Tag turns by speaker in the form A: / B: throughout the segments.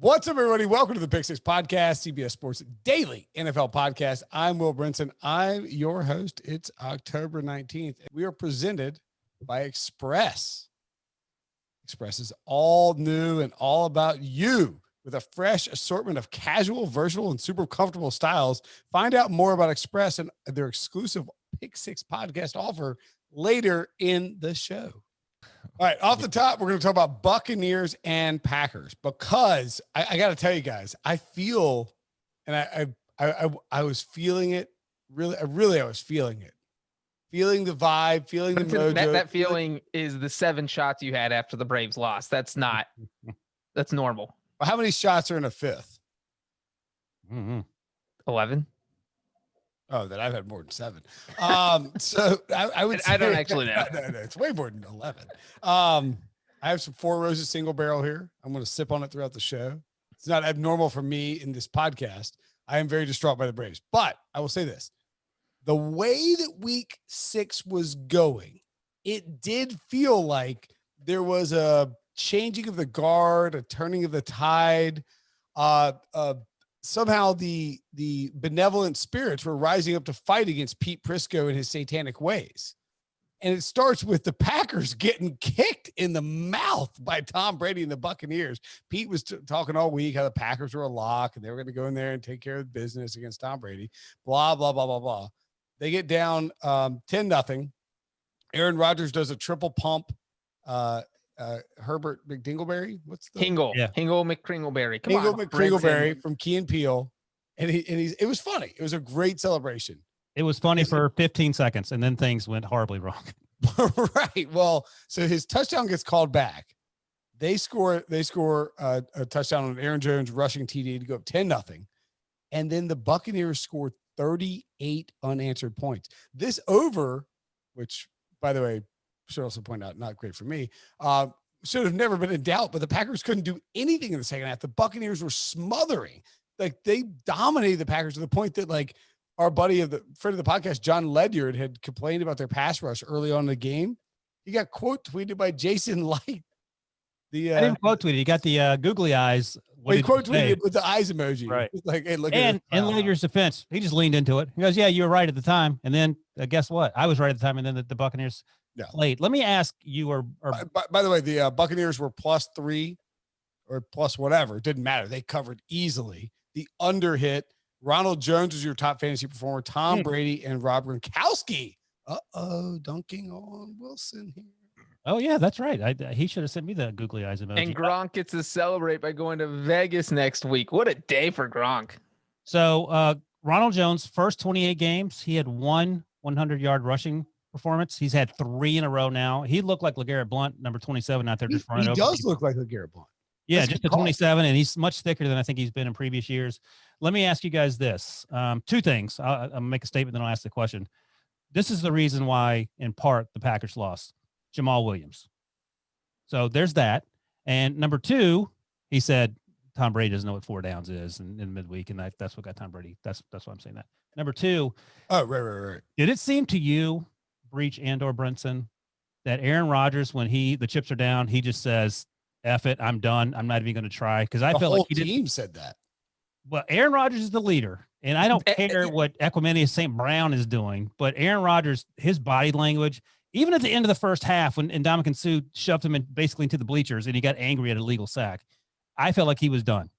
A: What's up, everybody? Welcome to the Pick Six Podcast, CBS Sports Daily NFL Podcast. I'm Will Brinson. I'm your host. It's October 19th. We are presented by Express. Express is all new and all about you with a fresh assortment of casual, versatile, and super comfortable styles. Find out more about Express and their exclusive Pick Six Podcast offer later in the show. All right, off the top, we're going to talk about Buccaneers and Packers because I got to tell you guys, I feel, and I was feeling it. I was feeling it, feeling the vibe, feeling the mojo.
B: That feeling is the 7 shots you had after the Braves lost. That's normal.
A: Well, how many shots are in a fifth?
B: 11.
A: Oh, then I've had more than 7. So I would say,
B: I don't actually know.
A: No, it's way more than 11. I have some Four Roses single barrel here. I'm going to sip on it throughout the show. It's not abnormal for me in this podcast. I am very distraught by the Braves, but I will say this. The way that week 6 was going, it did feel like there was a changing of the guard, a turning of the tide, somehow the benevolent spirits were rising up to fight against Pete Prisco and his satanic ways. And it starts with the Packers getting kicked in the mouth by Tom Brady and the Buccaneers. Pete was talking all week how the Packers were a lock and they were going to go in there and take care of business against Tom Brady, blah, blah, blah, blah, blah. They get down 10-0. Aaron Rodgers does a triple pump. Herbert McDingleberry. What's the
B: Hingle? Yeah. Hingle McCringleberry. Come
A: Hingle
B: on,
A: McCringleberry
B: Brinson.
A: from Key and Peele. It was funny. It was a great celebration.
C: It was funny for 15 seconds, and then things went horribly wrong.
A: Right. Well, so his touchdown gets called back. They score a touchdown on Aaron Jones rushing TD to go up 10-0. And then the Buccaneers scored 38 unanswered points. This over, which, by the way, should also point out, not great for me, should have never been in doubt, but the Packers couldn't do anything in the second half. The Buccaneers were smothering. Like, they dominated the Packers to the point that, like, our buddy of the friend of the podcast, John Ledyard, had complained about their pass rush early on in the game. He got quote tweeted by Jason Light.
C: I didn't quote tweet it. He got the googly eyes.
A: He quote tweeted with the eyes emoji.
C: Right.
A: Like, hey, look
C: and
A: at this.
C: in Ledyard's defense, he just leaned into it. He goes, yeah, you were right at the time. And then guess what? I was right at the time. And then the Buccaneers played. Let me ask you,
A: by the way, the Buccaneers were +3 or plus whatever. It didn't matter. They covered easily. The under hit. Ronald Jones was your top fantasy performer. Tom Brady and Rob Gronkowski. Dunking on Wilson here.
C: Oh, yeah, that's right. He should have sent me the googly eyes emoji.
B: And Gronk gets to celebrate by going to Vegas next week. What a day for Gronk.
C: So Ronald Jones, first 28 games, he had 1 100-yard rushing performance. He's had 3 in a row now. He looked like LeGarrette Blount, number 27, out there just running over.
A: He does look like LeGarrette Blount.
C: Yeah, just a 27, and he's much thicker than I think he's been in previous years. Let me ask you guys this. 2 things. I'll make a statement, then I'll ask the question. This is the reason why, in part, the Packers lost. Jamal Williams. So there's that. And number 2, he said Tom Brady doesn't know what 4 downs is in midweek, and that's what got Tom Brady. That's why I'm saying that. Number 2.
A: Oh, right.
C: Did it seem to you, Breech and/or Brinson, that Aaron Rodgers, when the chips are down, he just says, F it, I'm done. I'm not even going to try. Because I felt like
A: the team said that.
C: Well, Aaron Rodgers is the leader, and I don't care what Equanimeous St. Brown is doing, but Aaron Rodgers, his body language, even at the end of the first half when Ndamukong Suh shoved him basically into the bleachers and he got angry at a legal sack, I felt like he was done.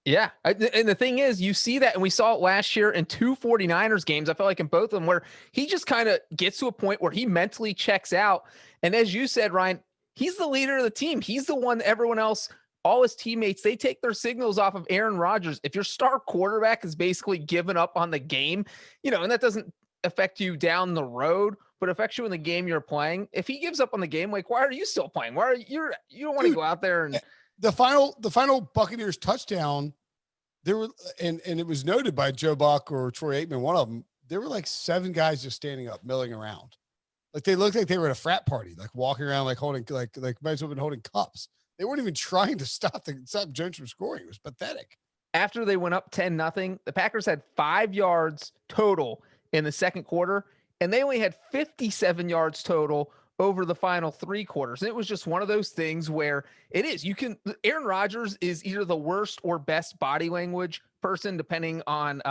B: Yeah. And the thing is, you see that, and we saw it last year in 2 49ers games. I felt like in both of them where he just kind of gets to a point where he mentally checks out. And as you said, Ryan, he's the leader of the team. He's the one that everyone else, all his teammates, they take their signals off of Aaron Rodgers. If your star quarterback is basically given up on the game, and that doesn't affect you down the road, but affects you in the game you're playing. If he gives up on the game, like, why are you still playing? Why are you don't want to go out there and
A: the final Buccaneers touchdown, there were, and it was noted by Joe Buck or Troy Aikman, one of them, there were like 7 guys just standing up, milling around. Like, they looked like they were at a frat party, like walking around, like holding, like might as well have been holding cups. They weren't even trying to stop Jones from scoring. It was pathetic.
B: After they went up 10-0, the Packers had 5 yards total in the second quarter, and they only had 57 yards total over the final 3 quarters. And it was just one of those things where Aaron Rodgers is either the worst or best body language person, depending on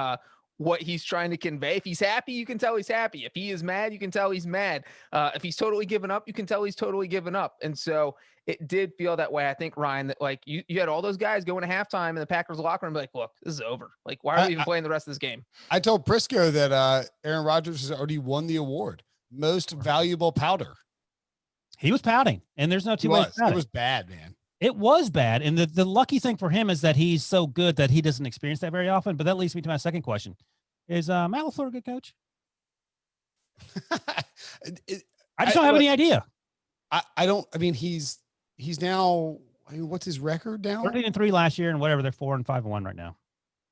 B: what he's trying to convey. If he's happy, you can tell he's happy. If he is mad, you can tell he's mad. If he's totally given up, you can tell he's totally given up. And so it did feel that way. I think, Ryan, that like you had all those guys going to halftime in the Packers locker room, like, look, this is over. Like, why are we even playing the rest of this game?
A: I told Prisco that Aaron Rodgers has already won the award, most valuable powder.
C: He was pouting, and there's no two ways about it.
A: It was bad, man.
C: It was bad. And the lucky thing for him is that he's so good that he doesn't experience that very often. But that leads me to my second question. Is Matt LaFleur a good coach? I just don't have any idea.
A: I don't. I mean, he's now. I mean, what's his record now?
C: 13-3 last year, and whatever. They're 4-5-1 right now.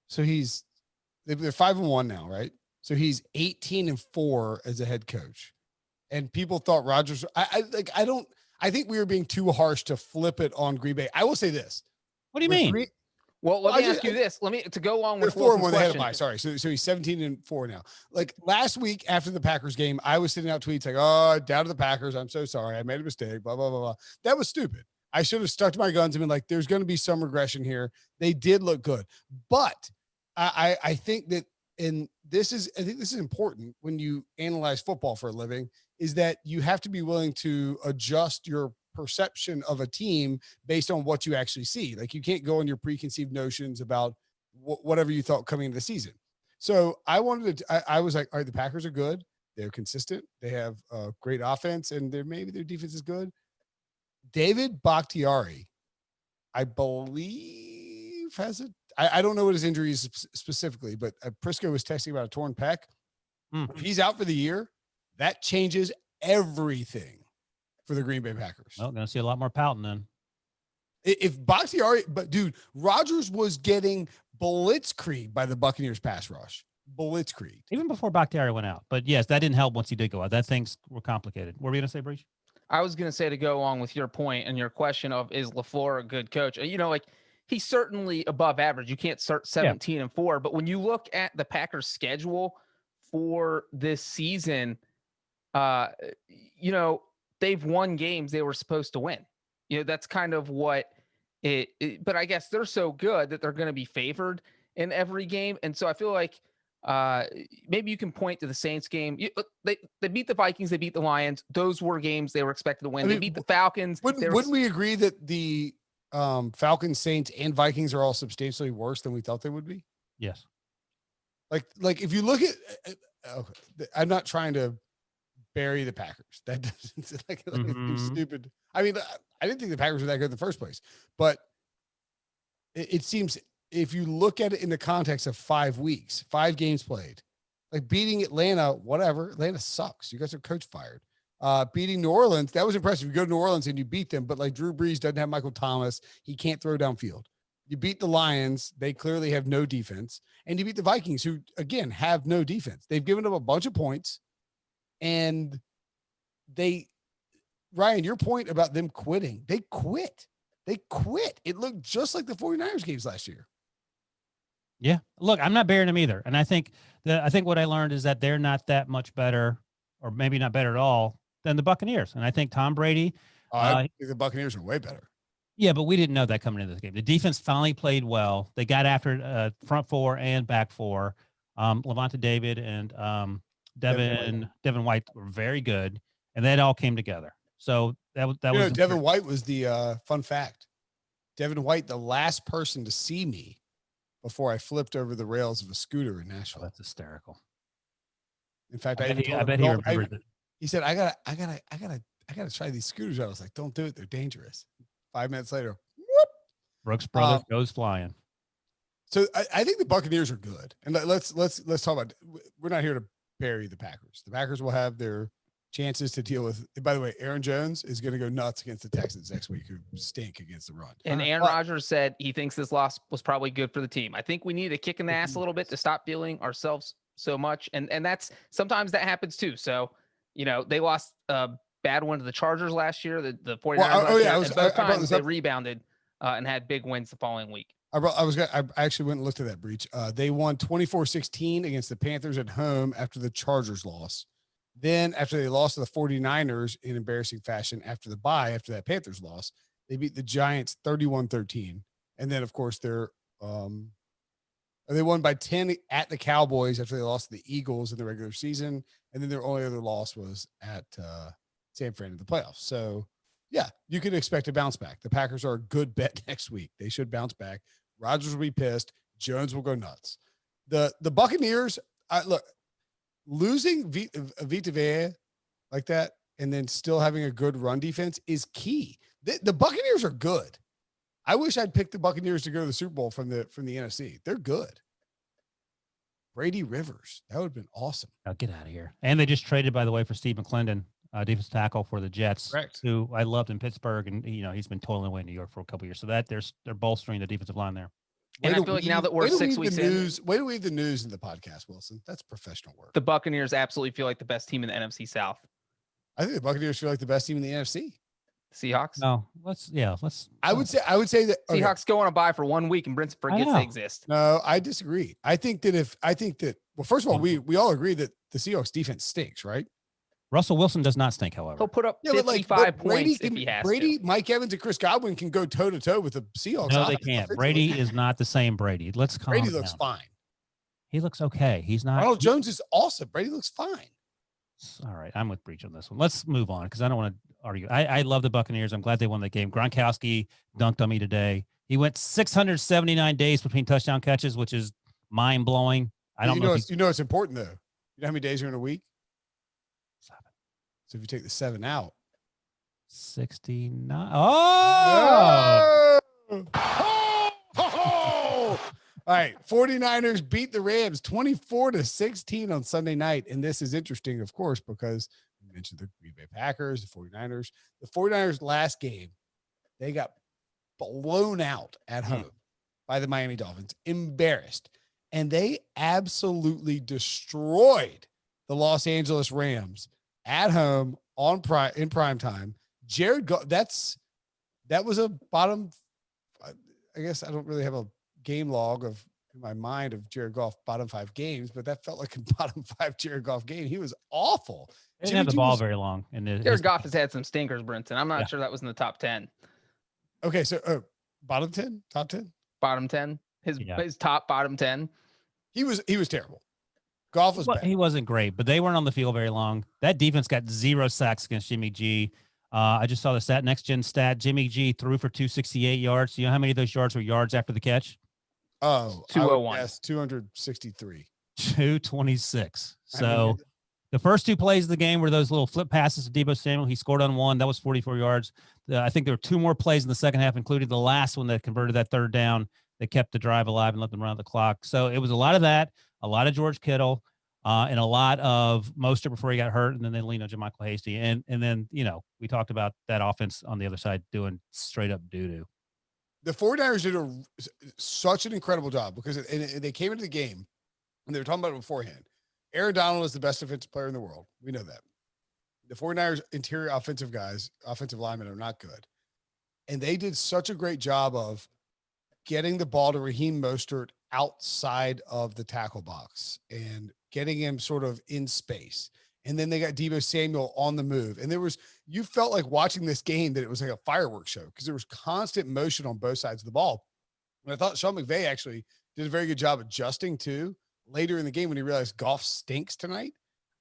A: So they're 5-1 now, right? So he's 18-4 as a head coach, and people thought Rodgers. I think we were being too harsh to flip it on Green Bay. I will say this.
C: What do you mean?
B: Well, let me ask you this. To go along with
A: 4-1 ahead of mine. Sorry. So he's 17-4 now. Like last week after the Packers game, I was sending out tweets like, "Oh, down to the Packers. I'm so sorry. I made a mistake." Blah, blah, blah, blah. That was stupid. I should have stuck to my guns and been like, there's going to be some regression here. They did look good. But I think that, I think this is important when you analyze football for a living, is that you have to be willing to adjust your perception of a team based on what you actually see. Like you can't go on your preconceived notions about whatever you thought coming into the season. So I was like, all right, the Packers are good. They're consistent. They have a great offense, and maybe their defense is good. David Bakhtiari, I believe, has it. I don't know what his injury is specifically, but Prisco was texting about a torn pec. If he's out for the year, that changes everything for the Green Bay Packers.
C: Well, going to see a lot more pouting then.
A: If Bakhtiari, but dude, Rodgers was getting blitzkrieg by the Buccaneers pass rush. Blitzkrieg.
C: Even before Bakhtiari went out. But yes, that didn't help once he did go out. That things were complicated. What were you going to say, Breech?
B: I was going to say, to go along with your point and your question of, is LaFleur a good coach? Like he's certainly above average. You can't start 17-4, but when you look at the Packers schedule for this season, they've won games they were supposed to win. That's kind of what but I guess they're so good that they're going to be favored in every game. And so I feel like maybe you can point to the Saints game. They beat the Vikings. They beat the Lions. Those were games they were expected to win. They beat the Falcons.
A: Wouldn't we agree that the Falcons, Saints, and Vikings are all substantially worse than we thought they would be?
C: Yes.
A: Like if you look at, I'm not trying to bury the Packers. That doesn't like stupid. I mean, I didn't think the Packers were that good in the first place, but it seems if you look at it in the context of 5 weeks, 5 games played, like beating Atlanta, whatever. Atlanta sucks. You guys are coach fired. Beating New Orleans, that was impressive. You go to New Orleans and you beat them, but like Drew Brees doesn't have Michael Thomas. He can't throw downfield. You beat the Lions. They clearly have no defense. And you beat the Vikings, who, again, have no defense. They've given up a bunch of points. And Ryan, your point about them quitting, they quit. It looked just like the 49ers games last year.
C: Yeah. Look, I'm not burying them either. And I think what I learned is that they're not that much better, or maybe not better at all, than the Buccaneers. And I think Tom Brady.
A: I think the Buccaneers are way better.
C: Yeah, but we didn't know that coming into this game. The defense finally played well. They got after front four and back four. Levante David and Devin White were very good, and that all came together. So that was
A: Devin White was the fun fact. Devin White, the last person to see me before I flipped over the rails of a scooter in Nashville.
C: Oh, that's hysterical.
A: In fact,
C: I bet he remembered it.
A: He said, I gotta try these scooters out. I was like, don't do it. They're dangerous. 5 minutes later, whoop.
C: Brooks Brothers goes flying.
A: So I think the Buccaneers are good. And let's talk about, we're not here to bury the Packers. The Packers will have their chances to deal with. By the way, Aaron Jones is going to go nuts against the Texans next week, who stink against the run.
B: And Aaron Rodgers said he thinks this loss was probably good for the team. I think we need a kick in the ass a little bit to stop feeling ourselves so much. And that's, sometimes that happens too. So, they lost a bad one to the Chargers last year, the 49ers. Both times they rebounded and had big wins the following week.
A: I actually went and looked at that, Breech. They won 24-16 against the Panthers at home after the Chargers loss. Then after they lost to the 49ers in embarrassing fashion after the bye, after that Panthers loss, they beat the Giants 31-13. And then, of course, they won by 10 at the Cowboys after they lost to the Eagles in the regular season. And then their only other loss was at San Fran in the playoffs. So, yeah, you could expect a bounce back. The Packers are a good bet next week. They should bounce back. Rodgers will be pissed. Jones will go nuts. The Buccaneers, look, losing Vita Vea like that and then still having a good run defense is key. The Buccaneers are good. I wish I'd picked the Buccaneers to go to the Super Bowl from the NFC. They're good. Brady Rivers. That would have been awesome.
C: Oh, get out of here. And they just traded, by the way, for Steve McClendon, defensive tackle for the Jets,
A: Correct.
C: Who I loved in Pittsburgh. And, he's been toiling away in New York for a couple of years. So that they're bolstering the defensive line there.
B: And I feel like now that we're 6 weeks in.
A: Way to weave the news in the podcast, Wilson. That's professional work.
B: The Buccaneers absolutely feel like the best team in the NFC South.
A: I think the Buccaneers feel like the best team in the NFC.
B: Seahawks?
C: No, let's.
A: I would say that
B: Seahawks go on a bye for 1 week and Brinson forgets they exist.
A: No, I disagree. I think that well, first of all, we all agree that the Seahawks defense stinks, right?
C: Russell Wilson does not stink, however.
B: He'll put up 55 points if he has
A: Brady,
B: to.
A: Mike Evans, and Chris Godwin can go toe to toe with the Seahawks.
C: No, they can't. Brady is not the same Brady. Let's calm
A: Brady
C: down.
A: looks fine.
C: He looks okay. He's not.
A: Ronald Jones is awesome. Brady looks fine.
C: All right, I'm with Breech on this one. Let's move on because I don't want to argue. I love the Buccaneers. I'm glad they won that game. Gronkowski dunked on me today. He went 679 days between touchdown catches, which is mind blowing. I don't know.
A: It's important though. You know how many days are in a week?
C: 7.
A: So if you take the 7 out,
C: 69. Oh!
A: All right. 49ers beat the Rams 24-16 on Sunday night. And this is interesting, of course, because we mentioned the Green Bay Packers, the 49ers. The 49ers last game, they got blown out at home by the Miami Dolphins, embarrassed. And they absolutely destroyed the Los Angeles Rams at home in prime time. That was a bottom. I guess I don't really have a game log in my mind of Jared Goff bottom 5 games, but that felt like a bottom 5 Jared Goff game. He was awful.
C: He didn't have the ball very long.
B: Jared Goff has had some stinkers, Brinson. I'm not sure that was in the top 10.
A: Okay, so bottom 10, top 10,
B: bottom 10. His top bottom 10.
A: He was terrible. Goff was bad.
C: He wasn't great, but they weren't on the field very long. That defense got 0 sacks against Jimmy G. I just saw the next gen stat. Jimmy G threw for 268 yards. Do you know how many of those yards were yards after the catch?
A: Oh,
B: 201.
A: Yes, 263.
C: 226. So the first 2 plays of the game were those little flip passes to Deebo Samuel. He scored on one. That was 44 yards. I think there were 2 more plays in the second half, including the last one that converted that third down. That kept the drive alive and let them run the clock. So it was a lot of that, a lot of George Kittle, and a lot of Mostert before he got hurt, and then JaMychal Hasty. And then, we talked about that offense on the other side doing straight up doo-doo.
A: The 49ers did such an incredible job because they came into the game, and they were talking about it beforehand. Aaron Donald is the best defensive player in the world. We know that. The 49ers interior offensive linemen are not good. And they did such a great job of getting the ball to Raheem Mostert outside of the tackle box and getting him sort of in space. And then they got Deebo Samuel on the move. And you felt like watching this game that it was like a fireworks show because there was constant motion on both sides of the ball. And I thought Sean McVay actually did a very good job adjusting too later in the game when he realized Goff stinks tonight.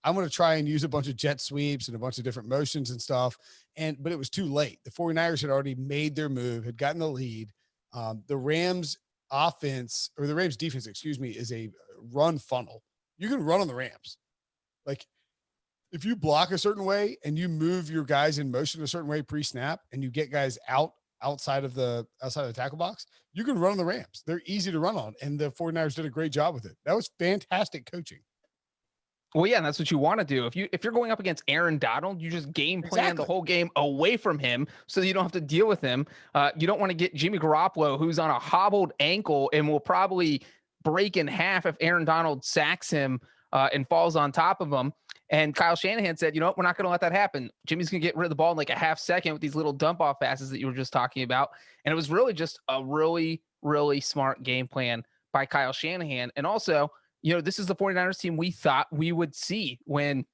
A: I'm going to try and use a bunch of jet sweeps and a bunch of different motions and stuff. But it was too late. The 49ers had already made their move, had gotten the lead. The Rams defense, is a run funnel. You can run on the Rams. Like if you block a certain way and you move your guys in motion a certain way pre-snap and you get guys outside of the tackle box, you can run on the Rams. They're easy to run on. And the 49ers did a great job with it. That was fantastic coaching.
B: Well, yeah, and that's what you want to do. If you're going up against Aaron Donald, you just game plan the whole game away from him so you don't have to deal with him. You don't want to get Jimmy Garoppolo, who's on a hobbled ankle and will probably break in half if Aaron Donald sacks him and falls on top of him. And Kyle Shanahan said, we're not going to let that happen. Jimmy's going to get rid of the ball in like a half second with these little dump off passes that you were just talking about. And it was really just a really, really smart game plan by Kyle Shanahan. And also, this is the 49ers team we thought we would see when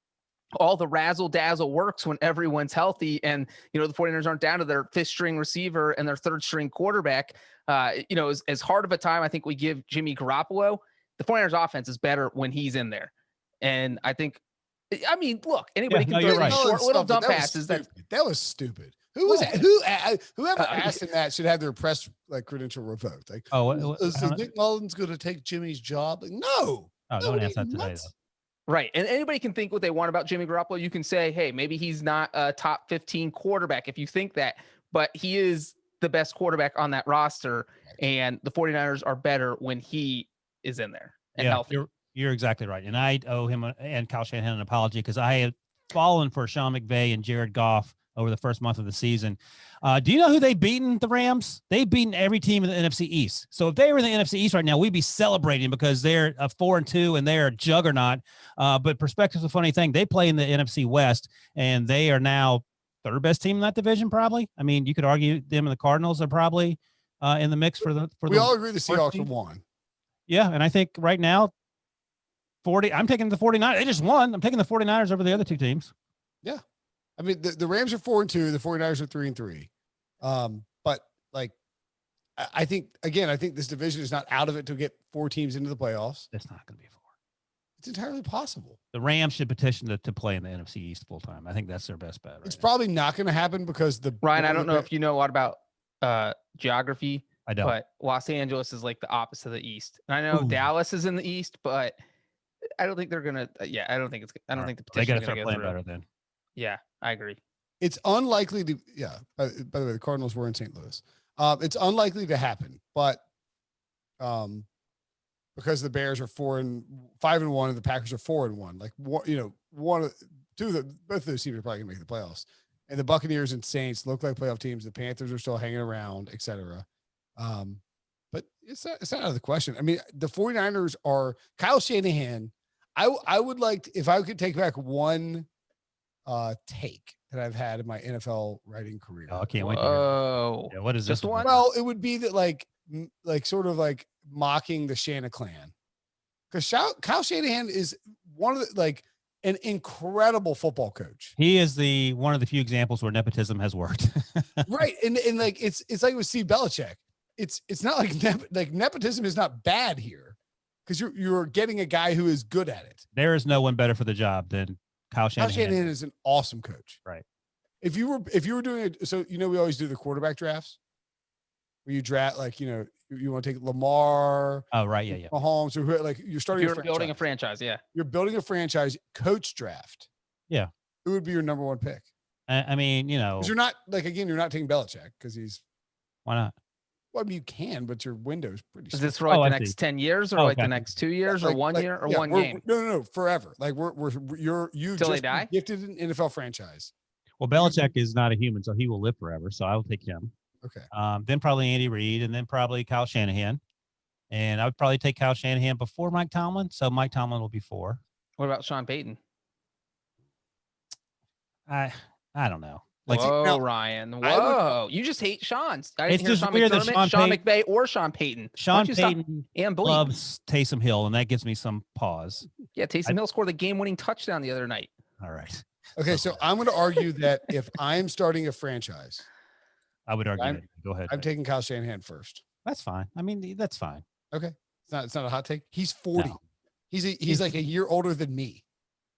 B: all the razzle dazzle works when everyone's healthy. And, the 49ers aren't down to their 5th string receiver and their 3rd string quarterback. As hard of a time I think we give Jimmy Garoppolo, the 49ers offense is better when he's in there. And I think, look, anybody can throw these short little dump passes.
A: That was stupid. Whoever asked him that should have their press credential revoked. Like, is Nick Mullins going to take Jimmy's job? Like, no.
C: Oh, don't ask that today, though.
B: Right. And anybody can think what they want about Jimmy Garoppolo. You can say, hey, maybe he's not a top 15 quarterback if you think that, but he is the best quarterback on that roster. And the 49ers are better when he is in there and healthy.
C: You're exactly right. And I owe him and Kyle Shanahan an apology because I had fallen for Sean McVay and Jared Goff over the first month of the season. Do you know who they've beaten, the Rams? They've beaten every team in the NFC East. So if they were in the NFC East right now, we'd be celebrating because they're a 4-2 and they're a juggernaut. But perspective's a funny thing. They play in the NFC West, and they are now 3rd best team in that division, probably. I mean, you could argue them and the Cardinals are probably in the mix for the.
A: We all agree the Seahawks have won.
C: Yeah, and I think right now, I'm taking the 49ers. They just won. I'm taking the 49ers over the other 2 teams.
A: Yeah. I mean, the Rams are 4-2, the 49ers are 3-3. But I think this division is not out of it to get 4 teams into the playoffs.
C: It's not going to be 4.
A: It's entirely possible.
C: The Rams should petition to play in the NFC East full time. I think that's their best bet. Right
A: it's
C: now.
A: Probably not going to happen because
B: Ryan, I don't know if you know a lot about geography.
C: I don't.
B: But Los Angeles is like the opposite of the East. And I know Dallas is in the East, but I don't think they're going to. I don't think the petition
C: they got to
B: is
C: start
B: going to
C: playing
B: go
C: better then.
B: Yeah, I agree.
A: It's unlikely to, by the way, the Cardinals were in St. Louis. It's unlikely to happen, but because the Bears are 5-1 and the Packers are 4-1, both of those teams are probably gonna make the playoffs. And the Buccaneers and Saints look like playoff teams. The Panthers are still hanging around, et cetera. But it's not out of the question. I mean, the 49ers are Kyle Shanahan. I would like if I could take back one take that I've had in my NFL writing career.
C: Oh, I can't wait to hear. Yeah, what is
B: just
C: this
B: one?
A: Well, it would be that sort of mocking the Shana clan, because Kyle Shanahan is one of an incredible football coach.
C: He is one of the few examples where nepotism has worked.
A: Right, and it's like with Steve Belichick. It's not like nepotism is not bad here, because you're getting a guy who is good at it.
C: There is no one better for the job than Kyle Shanahan.
A: Kyle Shanahan is an awesome coach.
C: Right.
A: If you were doing it, so we always do the quarterback drafts where you draft you want to take Lamar.
C: Oh, right, yeah.
A: Mahomes, or you're starting.
B: You're building a franchise, yeah.
A: You're building a franchise coach draft.
C: Yeah.
A: Who would be your number 1 pick?
C: I mean,
A: because you're not you're not taking Belichick because he's.
C: Why not?
A: Well, I mean, you can, but your window's pretty.
B: Is this for the next 10 years, or the next 2 years, or 1 year, or one game?
A: No, forever. You
B: till
A: just
B: they die?
A: Gifted an NFL franchise.
C: Well, Belichick is not a human, so he will live forever. So I will take him.
A: Okay.
C: Then probably Andy Reid, and then probably Kyle Shanahan, and I would probably take Kyle Shanahan before Mike Tomlin. So Mike Tomlin will be 4.
B: What about Sean Payton?
C: I don't know.
B: Ryan. Whoa. You just hate Sean. I didn't hear
C: just
B: Sean
C: weird that
B: McDermott, Sean McVay, or Sean Payton.
C: Sean Payton
B: and
C: loves Taysom Hill, and that gives me some pause.
B: Yeah, Taysom Hill scored the game-winning touchdown the other night.
C: All right.
A: Okay, so I'm going to argue that if I'm starting a franchise,
C: I would argue. Go ahead.
A: I'm taking Kyle Shanahan first.
C: That's fine. I mean, that's fine.
A: Okay, it's not a hot take. He's 40.
C: No.
A: He's like a year older than me,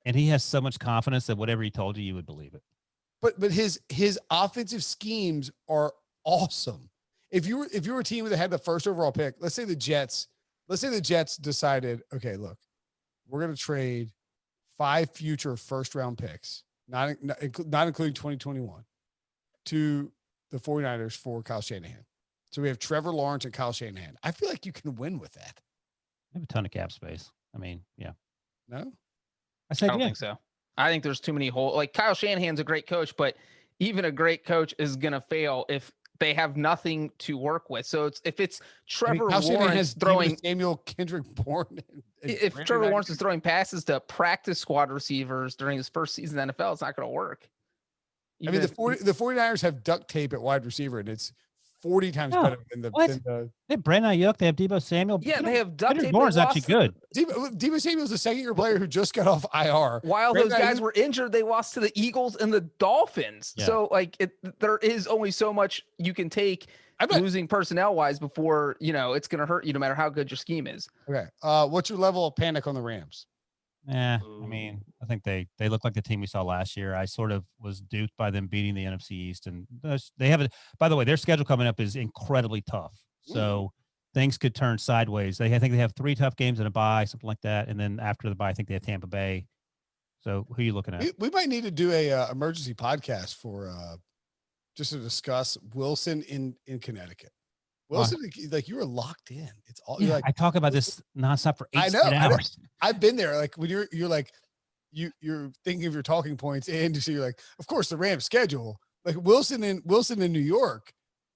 C: and he has so much confidence that whatever he told you, you would believe it.
A: But his offensive schemes are awesome. If you were a team that had the first overall pick, let's say the Jets decided, okay, look, we're going to trade 5 future first round picks, not including 2021, to the 49ers for Kyle Shanahan. So we have Trevor Lawrence and Kyle Shanahan. I feel like you can win with that.
C: They have a ton of cap space. I mean, yeah.
A: No?
B: I don't think so. I think there's too many holes. Like, Kyle Shanahan's a great coach, but even a great coach is going to fail if they have nothing to work with. So if it's Trevor Lawrence throwing
A: Samuel Kendrick Bourne,
B: if Trevor Lawrence is throwing passes to practice squad receivers during his first season in the NFL, it's not going to work.
A: The 49ers have duct tape at wide receiver, and it's 40 times
C: No.
A: better than the.
C: What?
A: Than the
C: They have Brandon Ayuk. They have Debo Samuel.
B: Yeah, they have duct tape.
C: Gordon's actually good.
A: Debo Samuel's a second-year player who just got off IR.
B: While those guys were injured, they lost to the Eagles and the Dolphins.
C: Yeah.
B: So, there is only so much you can take losing personnel-wise before, it's going to hurt you no matter how good your scheme is.
A: Okay. What's your level of panic on the Rams?
C: Yeah, I mean, I think they look like the team we saw last year. I sort of was duped by them beating the NFC East, and they have it. By the way, their schedule coming up is incredibly tough, so things could turn sideways. I think they have 3 tough games and a bye, something like that, and then after the bye, I think they have Tampa Bay. So who are you looking at?
A: We might need to do a emergency podcast for just to discuss Wilson in Connecticut. Wilson, like you were locked in. It's all you're like.
C: I talk about this nonstop for 8 hours.
A: I've been there. Like when you're like, you're thinking of your talking points, and so you're like, of course the Rams schedule. Like Wilson in New York.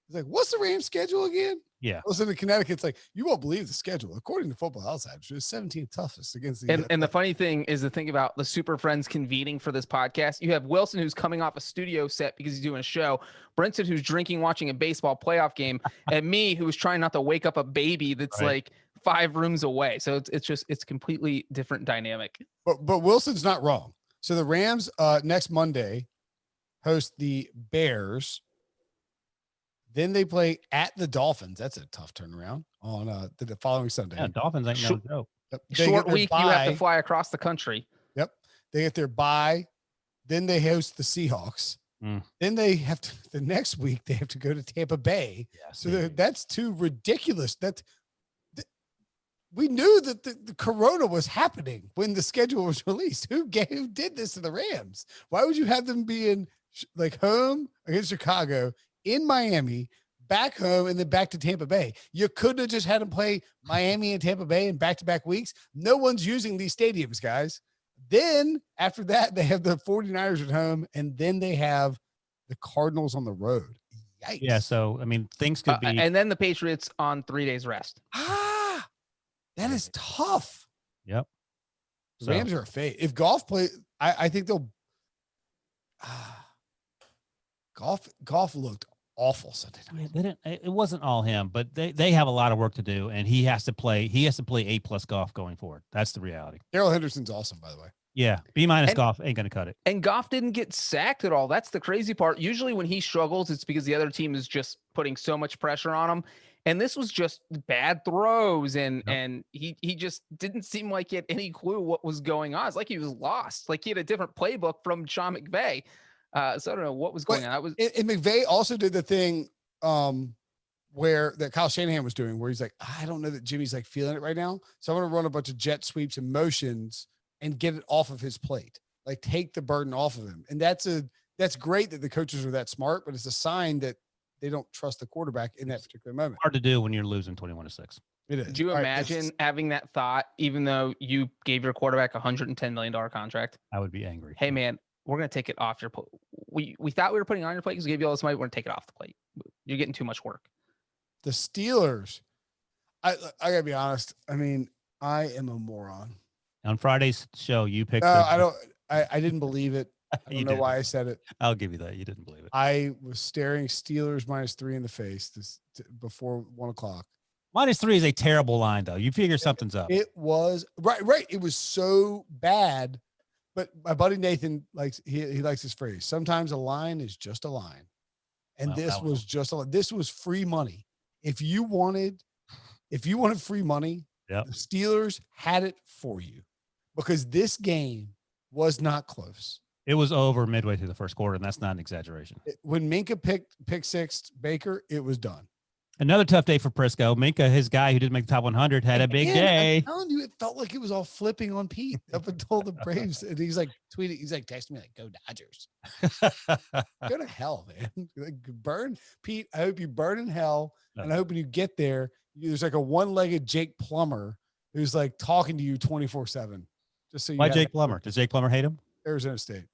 A: It's like, what's the Rams schedule again?
C: Yeah.
A: Wilson in Connecticut. It's like you won't believe the schedule. According to Football Outsiders, it's 17th toughest against the.
B: And the funny thing is to think about the Super Friends convening for this podcast. You have Wilson, who's coming off a studio set because he's doing a show. Brinson, who's drinking, watching a baseball playoff game, and me, who was trying not to wake up a baby that's like 5 rooms away. So it's completely different dynamic.
A: But Wilson's not wrong. So the Rams next Monday host the Bears. Then they play at the Dolphins. That's a tough turnaround on the following Sunday.
C: Yeah, Dolphins ain't no joke.
B: Short week, you have to fly across the country.
A: Yep. They get their bye. Then they host the Seahawks. Then they have to, the next week, they have to go to Tampa Bay. Yeah, so that's too ridiculous. We knew that the Corona was happening when the schedule was released. Who did this to the Rams? Why would you have them be in like home against Chicago, in Miami, back home, and then back to Tampa Bay? You couldn't have just had them play Miami and Tampa Bay in back-to-back weeks. No one's using these stadiums, guys. Then after that, they have the 49ers at home, and then they have the Cardinals on the road. Yikes.
C: Yeah, so, I mean, things could be.
B: And then the Patriots on 3 days rest.
A: That is tough.
C: Yep.
A: The Rams are a fate. If Goff play, I think they'll. Goff looked awful Sunday night.
C: They didn't. It wasn't all him, but they have a lot of work to do, and he has to play A+ Goff going forward. That's the reality.
A: Darrell Henderson's awesome, by the way.
C: Yeah, B- Goff ain't gonna cut it.
B: And Goff didn't get sacked at all. That's the crazy part. Usually when he struggles, it's because the other team is just putting so much pressure on him. And this was just bad throws, and he just didn't seem like he had any clue what was going on. It's like he was lost. Like he had a different playbook from Sean McVay. So I don't know what was going on.
A: And McVay also did the thing where that Kyle Shanahan was doing, where he's like, I don't know that Jimmy's like feeling it right now, so I'm going to run a bunch of jet sweeps and motions and get it off of his plate, like take the burden off of him. And that's great that the coaches are that smart, but it's a sign that they don't trust the quarterback in that particular moment.
C: Hard to do when you're losing 21-6.
A: It is.
B: Did you imagine having that thought, even though you gave your quarterback $110 million contract?
C: I would be angry.
B: Hey man, we're going to take it off your plate. We thought we were putting it on your plate because we gave you all this money. We're going to take it off the plate. You're getting too much work.
A: The Steelers, I gotta be honest. I mean, I am a moron.
C: On Friday's show, you picked.
A: I didn't believe it. I don't know why I said it.
C: I'll give you that. You didn't believe it.
A: I was staring Steelers -3 in the face before 1 o'clock.
C: -3 is a terrible line, though. You figure something's up.
A: It was right. It was so bad. But my buddy Nathan likes his phrase. Sometimes a line is just a line, and this was just a line. This was free money. If you wanted free money, the Steelers had it for you, because this game was not close.
C: It was over midway through the first quarter, and that's not an exaggeration.
A: When Minka pick six Baker, it was done.
C: Another tough day for Prisco. Minka, his guy who didn't make the top 100, had a big day.
A: I'm telling you, it felt like it was all flipping on Pete up until the Braves. And he's like tweeting, he's like texting me like, "Go Dodgers." Go to hell, man. Like, burn, Pete. I hope you burn in hell. And I hope when you get there, there's like a one-legged Jake Plummer who's like talking to you 24/7. Just so you.
C: Why Jake Plummer? Does Jake Plummer hate him?
A: Arizona State.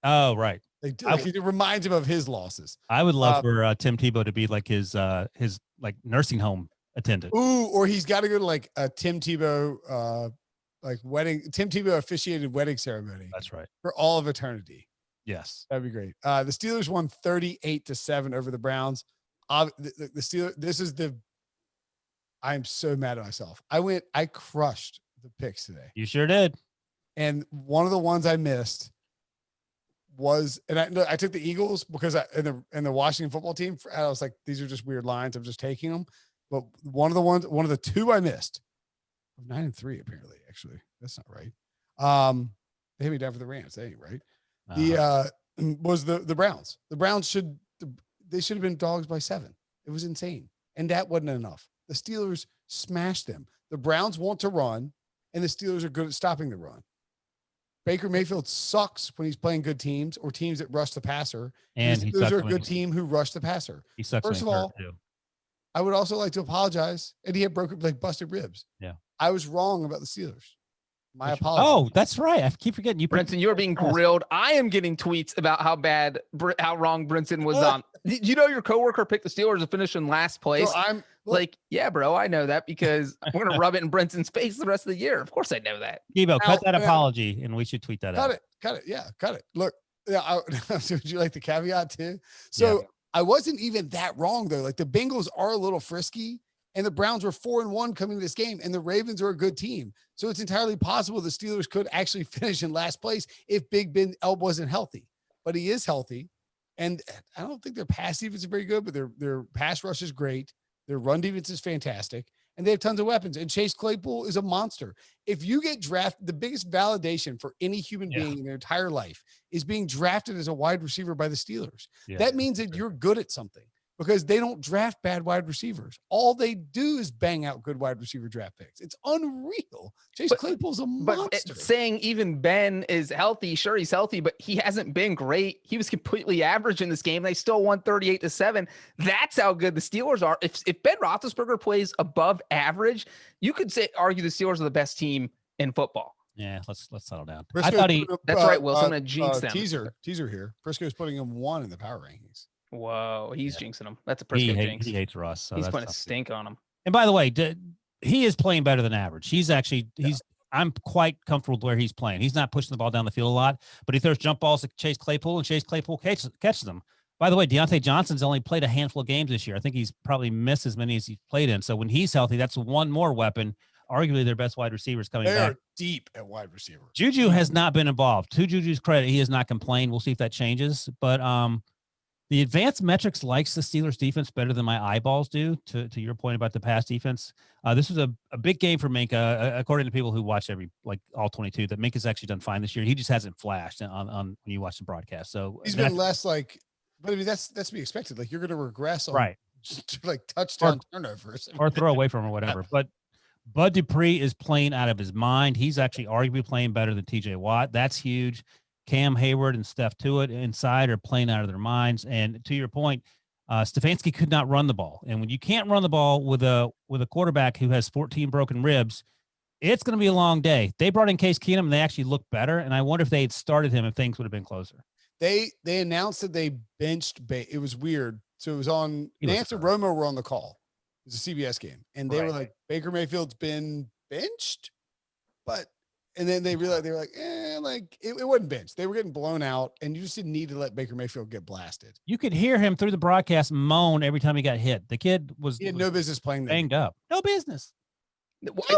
C: Oh, right.
A: It reminds him of his losses.
C: I would love for Tim Tebow to be like his like nursing home attendant.
A: Ooh, or he's got to go to like a Tim Tebow Tim Tebow officiated wedding ceremony.
C: That's right.
A: For all of eternity.
C: Yes.
A: That'd be great. The Steelers won 38-7 over the Browns. the Steelers. I'm so mad at myself. I crushed the picks today.
C: You sure did.
A: And one of the ones I missed was, and I took the Eagles because in the Washington football team, I was like, these are just weird lines. I'm just taking them. But one of the two I missed, 9-3 apparently. Actually, that's not right. They hit me down for the Rams. That ain't right. Was the Browns. The Browns should have been dogs by 7. It was insane, and that wasn't enough. The Steelers smashed them. The Browns want to run, and the Steelers are good at stopping the run. Baker Mayfield sucks when he's playing good teams or teams that rush the passer. And the Steelers are a good team who rush the passer.
C: He sucks.
A: First of all, too. I would also like to apologize. And he had busted ribs.
C: Yeah.
A: I was wrong about the Steelers. My apologies.
C: Oh, that's right. I keep forgetting you.
B: Brinson, you're being grilled. I am getting tweets about how wrong Brinson was on. Did you know your coworker picked the Steelers to finish in last place?
A: So
B: yeah, bro, I know that because we're going to rub it in Brinson's face the rest of the year. Of course I know that.
C: Devo, cut that apology and we should tweet that out.
A: Cut it. Yeah, cut it. Look, would you like the caveat too? So yeah. I wasn't even that wrong though. Like the Bengals are a little frisky. And the Browns were 4-1 coming to this game, and the Ravens are a good team. So it's entirely possible the Steelers could actually finish in last place if Big Ben wasn't healthy. But he is healthy, and I don't think their pass defense is very good, but their pass rush is great. Their run defense is fantastic, and they have tons of weapons. And Chase Claypool is a monster. If you get drafted, the biggest validation for any human being in their entire life is being drafted as a wide receiver by the Steelers. Yeah, that means that you're good at something. Because they don't draft bad wide receivers. All they do is bang out good wide receiver draft picks. It's unreal. Chase Claypool's a monster.
B: But saying even Ben is healthy, sure, he's healthy, but he hasn't been great. He was completely average in this game. They still won 38-7. That's how good the Steelers are. If Ben Roethlisberger plays above average, you could argue the Steelers are the best team in football.
C: Yeah, let's settle down.
A: I thought
B: that's right, Wilson. I'm going to jinx them.
A: Teaser here. Briscoe's putting him 1 in the power rankings.
B: Whoa, he's jinxing him. That's a Briscoe jinx.
C: He hates Russ. So
B: he's putting a stink on him.
C: And by the way, he is playing better than average. I'm quite comfortable with where he's playing. He's not pushing the ball down the field a lot, but he throws jump balls to Chase Claypool, and Chase Claypool catches them. By the way, Deontay Johnson's only played a handful of games this year. I think he's probably missed as many as he's played in. So when he's healthy, that's one more weapon. Arguably their best wide receivers coming back.
A: They are deep at wide receiver.
C: Juju has not been involved. To Juju's credit, he has not complained. We'll see if that changes. But the advanced metrics likes the Steelers defense better than my eyeballs do, to your point about the pass defense. This was a big game for Minkah, according to people who watch all 22, that Minka's actually done fine this year. He just hasn't flashed on when you watch the broadcast. So
A: he's been less but I mean, that's to be expected. Like you're going to regress on
C: right.
A: Touchdown turnovers.
C: Or throw away from or whatever. But Bud Dupree is playing out of his mind. He's actually arguably playing better than TJ Watt. That's huge. Cam Hayward and Steph Tuitt inside are playing out of their minds. And to your point, Stefanski could not run the ball. And when you can't run the ball with a quarterback who has 14 broken ribs, it's going to be a long day. They brought in Case Keenum, and they actually looked better. And I wonder if they had started him if things would have been closer.
A: They announced that they benched. It was weird. So it was on Nance and Romo were on the call. It was a CBS game, and they were like, Baker Mayfield's been benched, and then they realized, they were like, it wasn't benched. They were getting blown out, and you just didn't need to let Baker Mayfield get blasted.
C: You could hear him through the broadcast moan every time he got hit. The kid
A: he had no business playing.
C: Banged up. No business.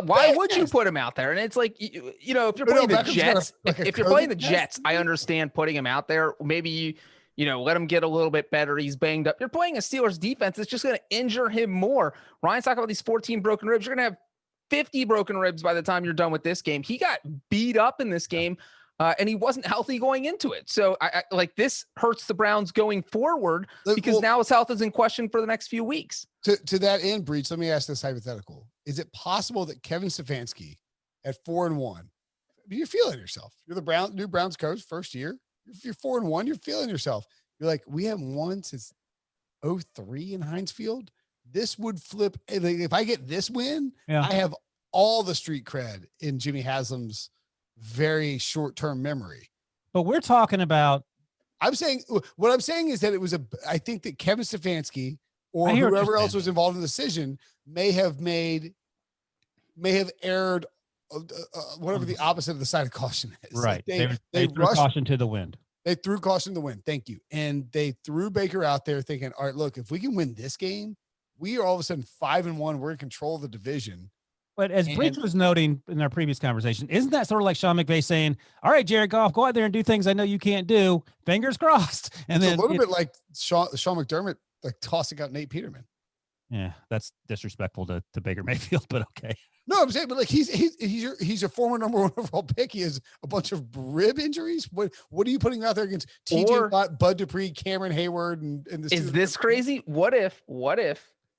B: Why would you put him out there? And it's like, if you're playing the Jets, if you're playing the Jets, I understand putting him out there. Maybe let him get a little bit better. He's banged up. You're playing a Steelers defense that's just going to injure him more. Ryan's talking about these 14 broken ribs. You're going to have 50 broken ribs by the time you're done with this game. He got beat up in this game, and he wasn't healthy going into it. So I this hurts the Browns going forward because now his health is in question for the next few weeks.
A: To that end, Breech, let me ask this hypothetical. Is it possible that Kevin Stefanski at 4-1, you're feeling yourself? You're the new Browns coach, first year. If you're 4-1, you're feeling yourself. You're like, we haven't won since 2003 in Heinz Field. This would flip. If I get this win, I have all the street cred in Jimmy Haslam's very short-term memory.
C: But we're talking about.
A: What I'm saying is that I think that Kevin Stefanski or whoever else was involved in the decision may have erred. Whatever the opposite of the side of caution is.
C: Right.
A: Like
C: they threw caution to the wind.
A: They threw caution to win. Thank you. And they threw Baker out there thinking, all right, look, if we can win this game, we are all of a sudden 5-1. We're in control of the division.
C: But as Breech was noting in our previous conversation, isn't that sort of like Sean McVay saying, all right, Jared Goff, go out there and do things I know you can't do. Fingers crossed. And
A: it's
C: then
A: a little bit like Sean McDermott, like tossing out Nate Peterman.
C: Yeah, that's disrespectful to Baker Mayfield, but okay.
A: No, I'm saying, but like he's a former number 1 overall pick. He has a bunch of rib injuries. What are you putting out there against TJ Watt, Bud Dupree, Cameron Hayward, and this?
B: Is this crazy? What if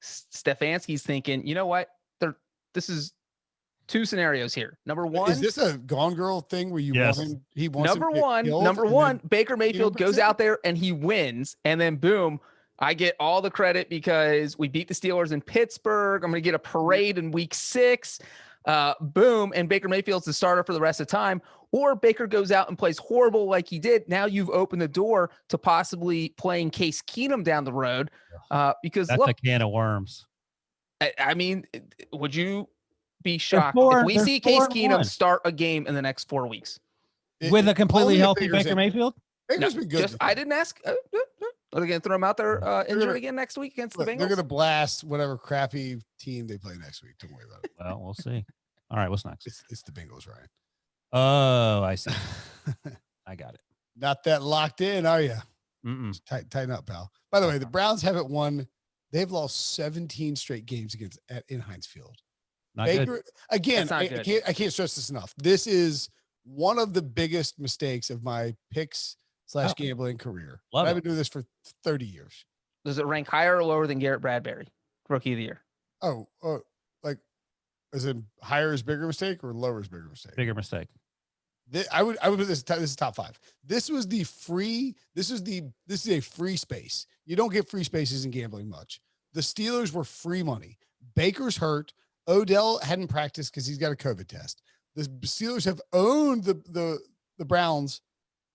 B: Stefanski's thinking, you know what? This is 2 scenarios here. Number 1,
A: is this a Gone Girl thing where you want him? He wants
B: number one. Baker Mayfield goes out there and he wins, and then boom, I get all the credit because we beat the Steelers in Pittsburgh. I'm going to get a parade in week 6. Boom, and Baker Mayfield's the starter for the rest of the time. Or Baker goes out and plays horrible like he did. Now you've opened the door to possibly playing Case Keenum down the road. Because
C: that's a can of worms.
B: I mean, would you be shocked if we see Case Keenum start a game in the next 4 weeks
C: with a completely healthy Baker Mayfield?
A: Baker's been good.
B: I didn't ask. Are they going to throw him out there injured again next week against the Bengals?
A: They're going to blast whatever crappy team they play next week. Don't worry about it.
C: Well, we'll see. All right, what's next?
A: It's the Bengals, Ryan.
C: Oh, I see. I got it.
A: Not that locked in, are you? Tighten up, pal. By the way, the Browns haven't won. They've lost 17 straight games in Heinz Field.
C: Not
A: Baker,
C: good.
A: Again, I can't stress this enough. This is one of the biggest mistakes of my picks / gambling career. I've been doing this for 30 years.
B: Does it rank higher or lower than Garrett Bradbury, Rookie of the Year?
A: Oh, like, is it higher is bigger mistake or lower is bigger mistake?
C: Bigger mistake.
A: I would put this is top 5. This is a free space. You don't get free spaces in gambling much. The Steelers were free money. Baker's hurt. Odell hadn't practiced because he's got a COVID test. The Steelers have owned the Browns.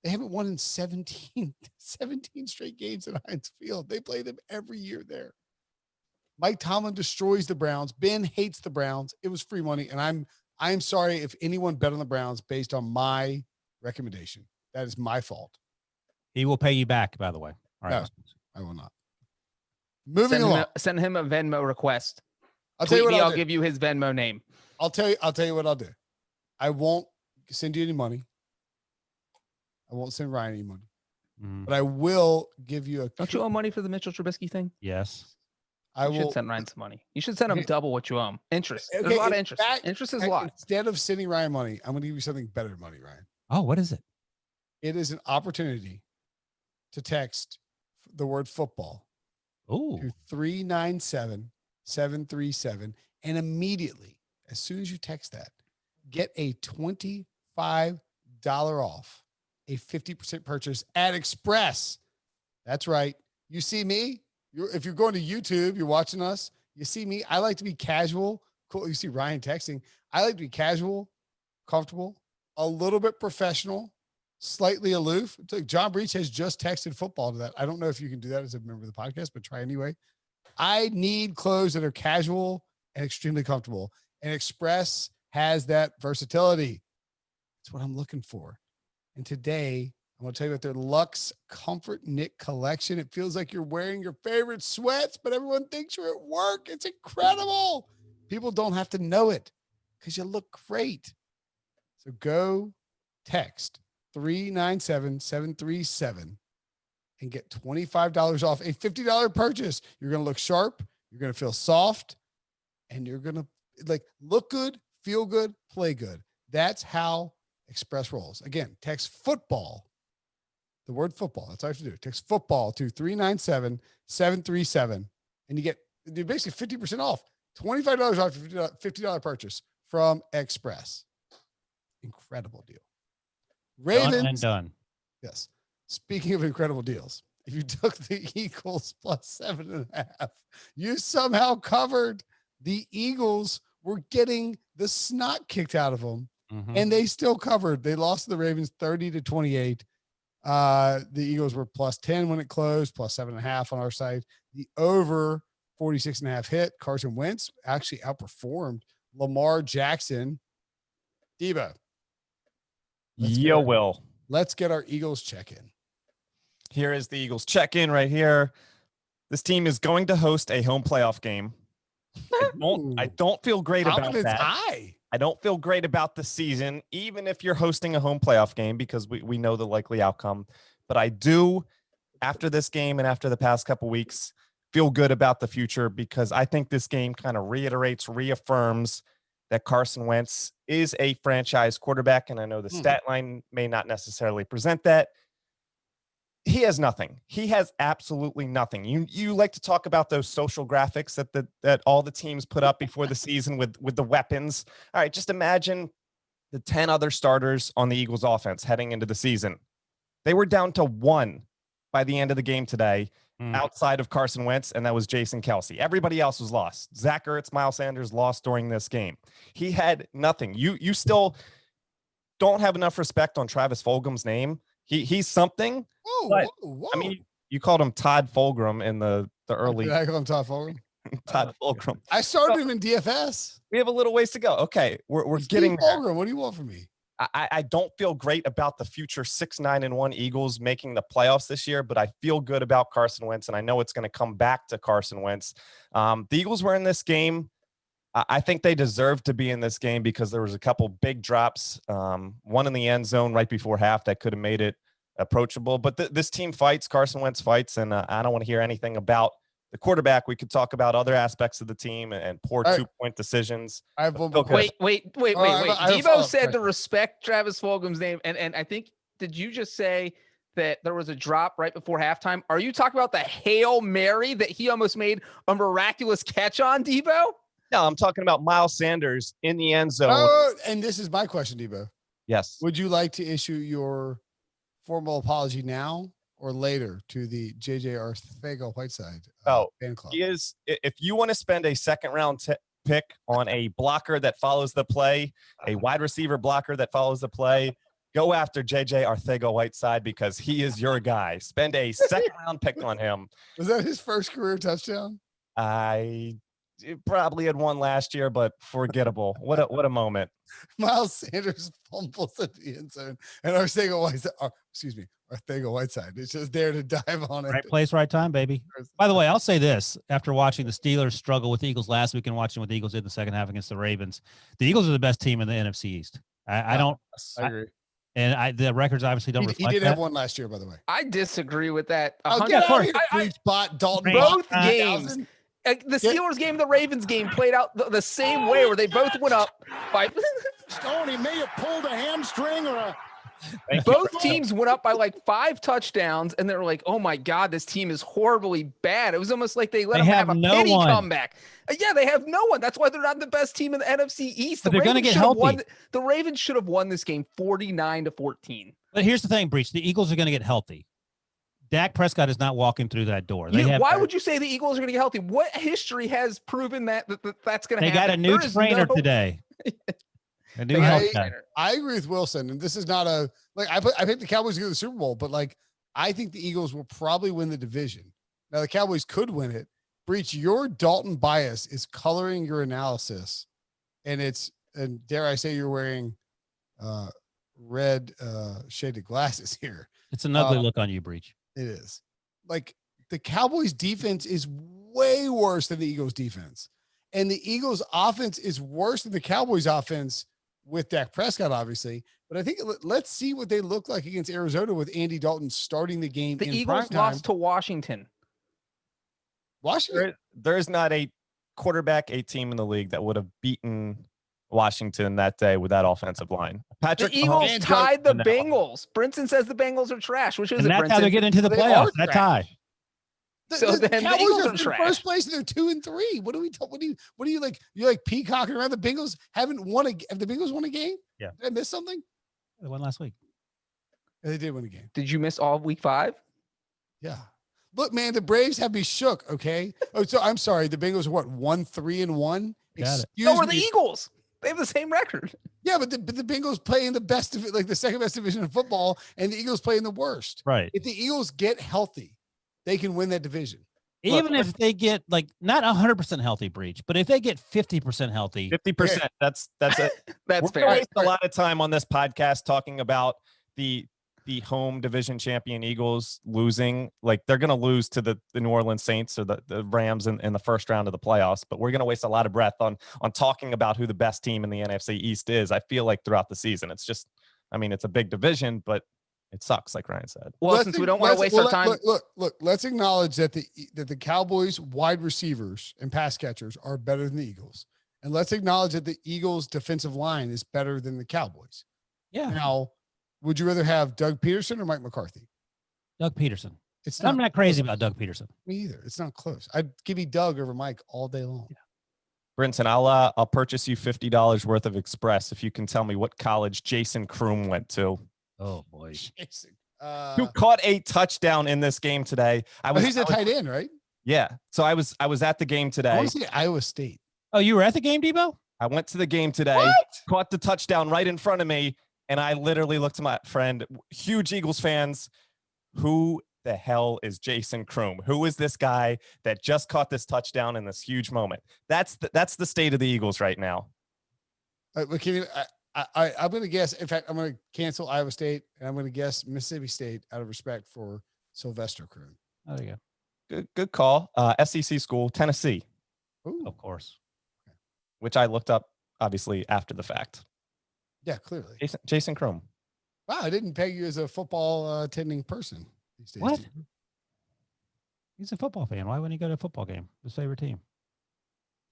A: They haven't won in 17 straight games at Heinz Field. They play them every year there. Mike Tomlin destroys the Browns. Ben hates the Browns. It was free money, and I'm sorry if anyone bet on the Browns based on my recommendation. That is my fault.
C: He will pay you back, by the way. All right.
A: No, I will not. Moving along.
B: Send him a Venmo request.
A: I'll tell you what
B: I'll give you his Venmo name.
A: I'll tell you what I'll do. I won't send you any money. I won't send Ryan any money. But I will give you a.
B: Don't you owe money for the Mitchell Trubisky thing?
C: Yes.
B: You should send Ryan some money. You should send him double what you owe him. Interest. There's a lot of interest. Interest is a lot.
A: Instead of sending Ryan money, I'm going to give you something better than money, Ryan.
C: Oh, what is it?
A: It is an opportunity to text the word football to 397-737. And immediately, as soon as you text that, get a $25 off a 50% purchase at Express. That's right. You see me? If you're going to YouTube, you're watching us, you see me. I like to be casual. Cool. You see Ryan texting. I like to be casual, comfortable, a little bit professional, slightly aloof. John Breech has just texted football to that. I don't know if you can do that as a member of the podcast, but try anyway. I need clothes that are casual and extremely comfortable. And Express has that versatility. That's what I'm looking for. And today, I'm going to tell you about their Luxe Comfort Knit collection. It feels like you're wearing your favorite sweats, but everyone thinks you're at work. It's incredible. People don't have to know it because you look great. So go text 397-737 and get $25 off a $50 purchase. You're going to look sharp. You're going to feel soft, and you're going to look good, feel good, play good. That's how Express rolls. Again, text football. The word football. That's all you have to do. Text football to 397-737, and you get basically 50% off. $25 off your $50 purchase from Express. Incredible deal. Ravens.
C: Done.
A: Yes. Speaking of incredible deals, if you took the Eagles plus 7.5, you somehow covered. The Eagles were getting the snot kicked out of them, and they still covered. They lost to the Ravens 30-28. The Eagles were plus 10 when it closed, plus 7.5 on our side. The over 46.5 hit. Carson Wentz actually outperformed Lamar Jackson. Debo.
D: Let's get our Eagles check in. Here is the Eagles check-in right here. This team is going to host a home playoff game. I don't feel great about that.
A: High.
D: I don't feel great about the season, even if you're hosting a home playoff game, because we know the likely outcome. But I do, after this game and after the past couple weeks, feel good about the future, because I think this game kind of reaffirms that Carson Wentz is a franchise quarterback. And I know the stat line may not necessarily present that. He has nothing. He has absolutely nothing. You like to talk about those social graphics that all the teams put up before the season with the weapons. All right, just imagine the 10 other starters on the Eagles offense heading into the season. They were down to 1 by the end of the game today, outside of Carson Wentz, and that was Jason Kelce. Everybody else was lost. Zach Ertz, Miles Sanders lost during this game. He had nothing. You still don't have enough respect on Travis Fulgham's name. He's something.
A: Whoa.
D: I mean, you called him Todd Fulgham in the early.
A: Did I call him Todd Fulgham?
D: Todd Fulgham.
A: I started him in DFS.
D: We have a little ways to go. Okay, we're getting there.
A: Fulgham. What do you want from me?
D: I don't feel great about the future 6-9-1 Eagles making the playoffs this year, but I feel good about Carson Wentz, and I know it's going to come back to Carson Wentz. The Eagles were in this game. I think they deserved to be in this game because there was a couple big drops, one in the end zone right before half that could have made it approachable. But this team fights, Carson Wentz fights, and I don't want to hear anything about the quarterback. We could talk about other aspects of the team and poor 2-point decisions.
A: I have one
B: Wait. Debo said to
A: question.
B: respect Travis Fulgham's name, and I think, did you just say that there was a drop right before halftime? Are you talking about the Hail Mary that he almost made a miraculous catch on, Debo?
D: No, I'm talking about Miles Sanders in the end zone.
A: Oh, and this is my question, Debo.
D: Yes.
A: Would you like to issue your formal apology now or later to the JJ Arcega-Whiteside fan club?
D: He is. If you want to spend a second-round pick on a blocker that follows the play, a wide receiver blocker that follows the play, go after JJ Arcega-Whiteside, because he is your guy. Spend a second-round pick on him.
A: Was that his first career touchdown?
D: It probably had one last year, but forgettable. What a moment.
A: Miles Sanders fumbles at the end zone, and Arcega-Whiteside is just there to dive on it.
C: Right place, right time, baby. By the way, I'll say this: after watching the Steelers struggle with the Eagles last week and watching what the Eagles did in the second half against the Ravens, the Eagles are the best team in the NFC East. I
A: agree.
C: The records obviously don't reflect
A: He did
C: that.
A: have one last year, by the way.
B: I disagree with that.
A: Get out of here, free spot, Dalton.
B: Both games. The Steelers game, the Ravens game played out the same way, where they both went up by.
E: Stone, he may have pulled a hamstring or a.
B: Both teams went up by like 5 touchdowns, and they were like, "Oh my God, this team is horribly bad." It was almost like they let them have a pity comeback. Yeah, they have no one. That's why they're not the best team in the NFC East.
C: But they're going to get healthy.
B: The Ravens should have won this game 49-14.
C: But here's the thing, Breech: the Eagles are going to get healthy. Dak Prescott is not walking through that door.
B: Why would you say the Eagles are going to get healthy? What history has proven that's going to happen?
C: They got a new trainer today. A new health guy.
A: I agree with Wilson, and this is not a I picked the Cowboys to go to the Super Bowl, but I think the Eagles will probably win the division. Now the Cowboys could win it. Breech, your Dalton bias is coloring your analysis, and dare I say, you're wearing red shaded glasses here.
C: It's an ugly look on you, Breech.
A: It is. The Cowboys defense is way worse than the Eagles defense. And the Eagles offense is worse than the Cowboys offense with Dak Prescott, obviously. But I think let's see what they look like against Arizona with Andy Dalton starting the game.
B: The Eagles lost to Washington.
A: Washington?
D: There is not a quarterback, a team in the league that would have beaten Washington that day with that offensive line.
B: The Eagles tied the Bengals. Brinson says the Bengals are trash, which is
C: it, Brinson? That's how they get into the playoffs. That tie.
A: The Cowboys are in first place, and they're 2-3. What do you like? You're like peacocking around. The Bengals haven't won have the Bengals won a game?
C: Yeah.
A: Did I miss something?
C: They won last week.
A: Yeah, they did win a game.
B: Did you miss all week 5?
A: Yeah. Look, man, the Braves have me shook. Okay. Oh, so I'm sorry. The Bengals are what, 1-3-1?
B: So are the Eagles. They have the same record.
A: Yeah, but the Bengals play in the best of it, the second best division of football, and the Eagles play in the worst.
C: Right.
A: If the Eagles get healthy, they can win that division.
C: Even if they get not 100% healthy, Breech, but if they get 50% healthy,
D: 50%, that's it.
B: That's
D: We're
B: fair.
D: waste a lot of time on this podcast talking about the the home division champion Eagles losing. Like, they're going to lose to the New Orleans Saints or the Rams in the first round of the playoffs. But we're going to waste a lot of breath on talking about who the best team in the NFC East is. I feel like throughout the season, it's just, I mean, it's a big division, but it sucks, like Ryan said.
B: Well, since we don't want to waste our time.
A: Look, let's acknowledge that the Cowboys wide receivers and pass catchers are better than the Eagles. And let's acknowledge that the Eagles defensive line is better than the Cowboys.
C: Yeah.
A: Now, would you rather have Doug Peterson or Mike McCarthy?
C: Doug Peterson.
A: It's
C: I'm not crazy about Doug Peterson.
A: Me either. It's not close. I'd give you Doug over Mike all day long.
C: Yeah.
D: Brinson, I'll purchase you $50 worth of Express if you can tell me what college Jason Kroom went to.
C: Oh boy.
A: Jason.
D: Who caught a touchdown in this game today?
A: He's a tight end, right?
D: Yeah. So I was at the game
A: I
D: today.
A: want to say Iowa State.
C: Oh, you were at the game, Debo?
D: I went to the game today, caught the touchdown right in front of me, and I literally looked to my friend, huge Eagles fans, who the hell is Jason Kroom? Who is this guy that just caught this touchdown in this huge moment? That's the state of the Eagles right now.
A: I'm going to guess. In fact, I'm going to cancel Iowa State, and I'm going to guess Mississippi State out of respect for Sylvester Kroom.
C: Oh, there you go.
D: Good call. SEC school, Tennessee.
A: Ooh.
C: Of course.
D: Which I looked up, obviously, after the fact.
A: Yeah, clearly.
D: Jason Kroom.
A: Wow, I didn't peg you as a football attending person these days.
C: What? He's a football fan. Why wouldn't he go to a football game? His favorite team.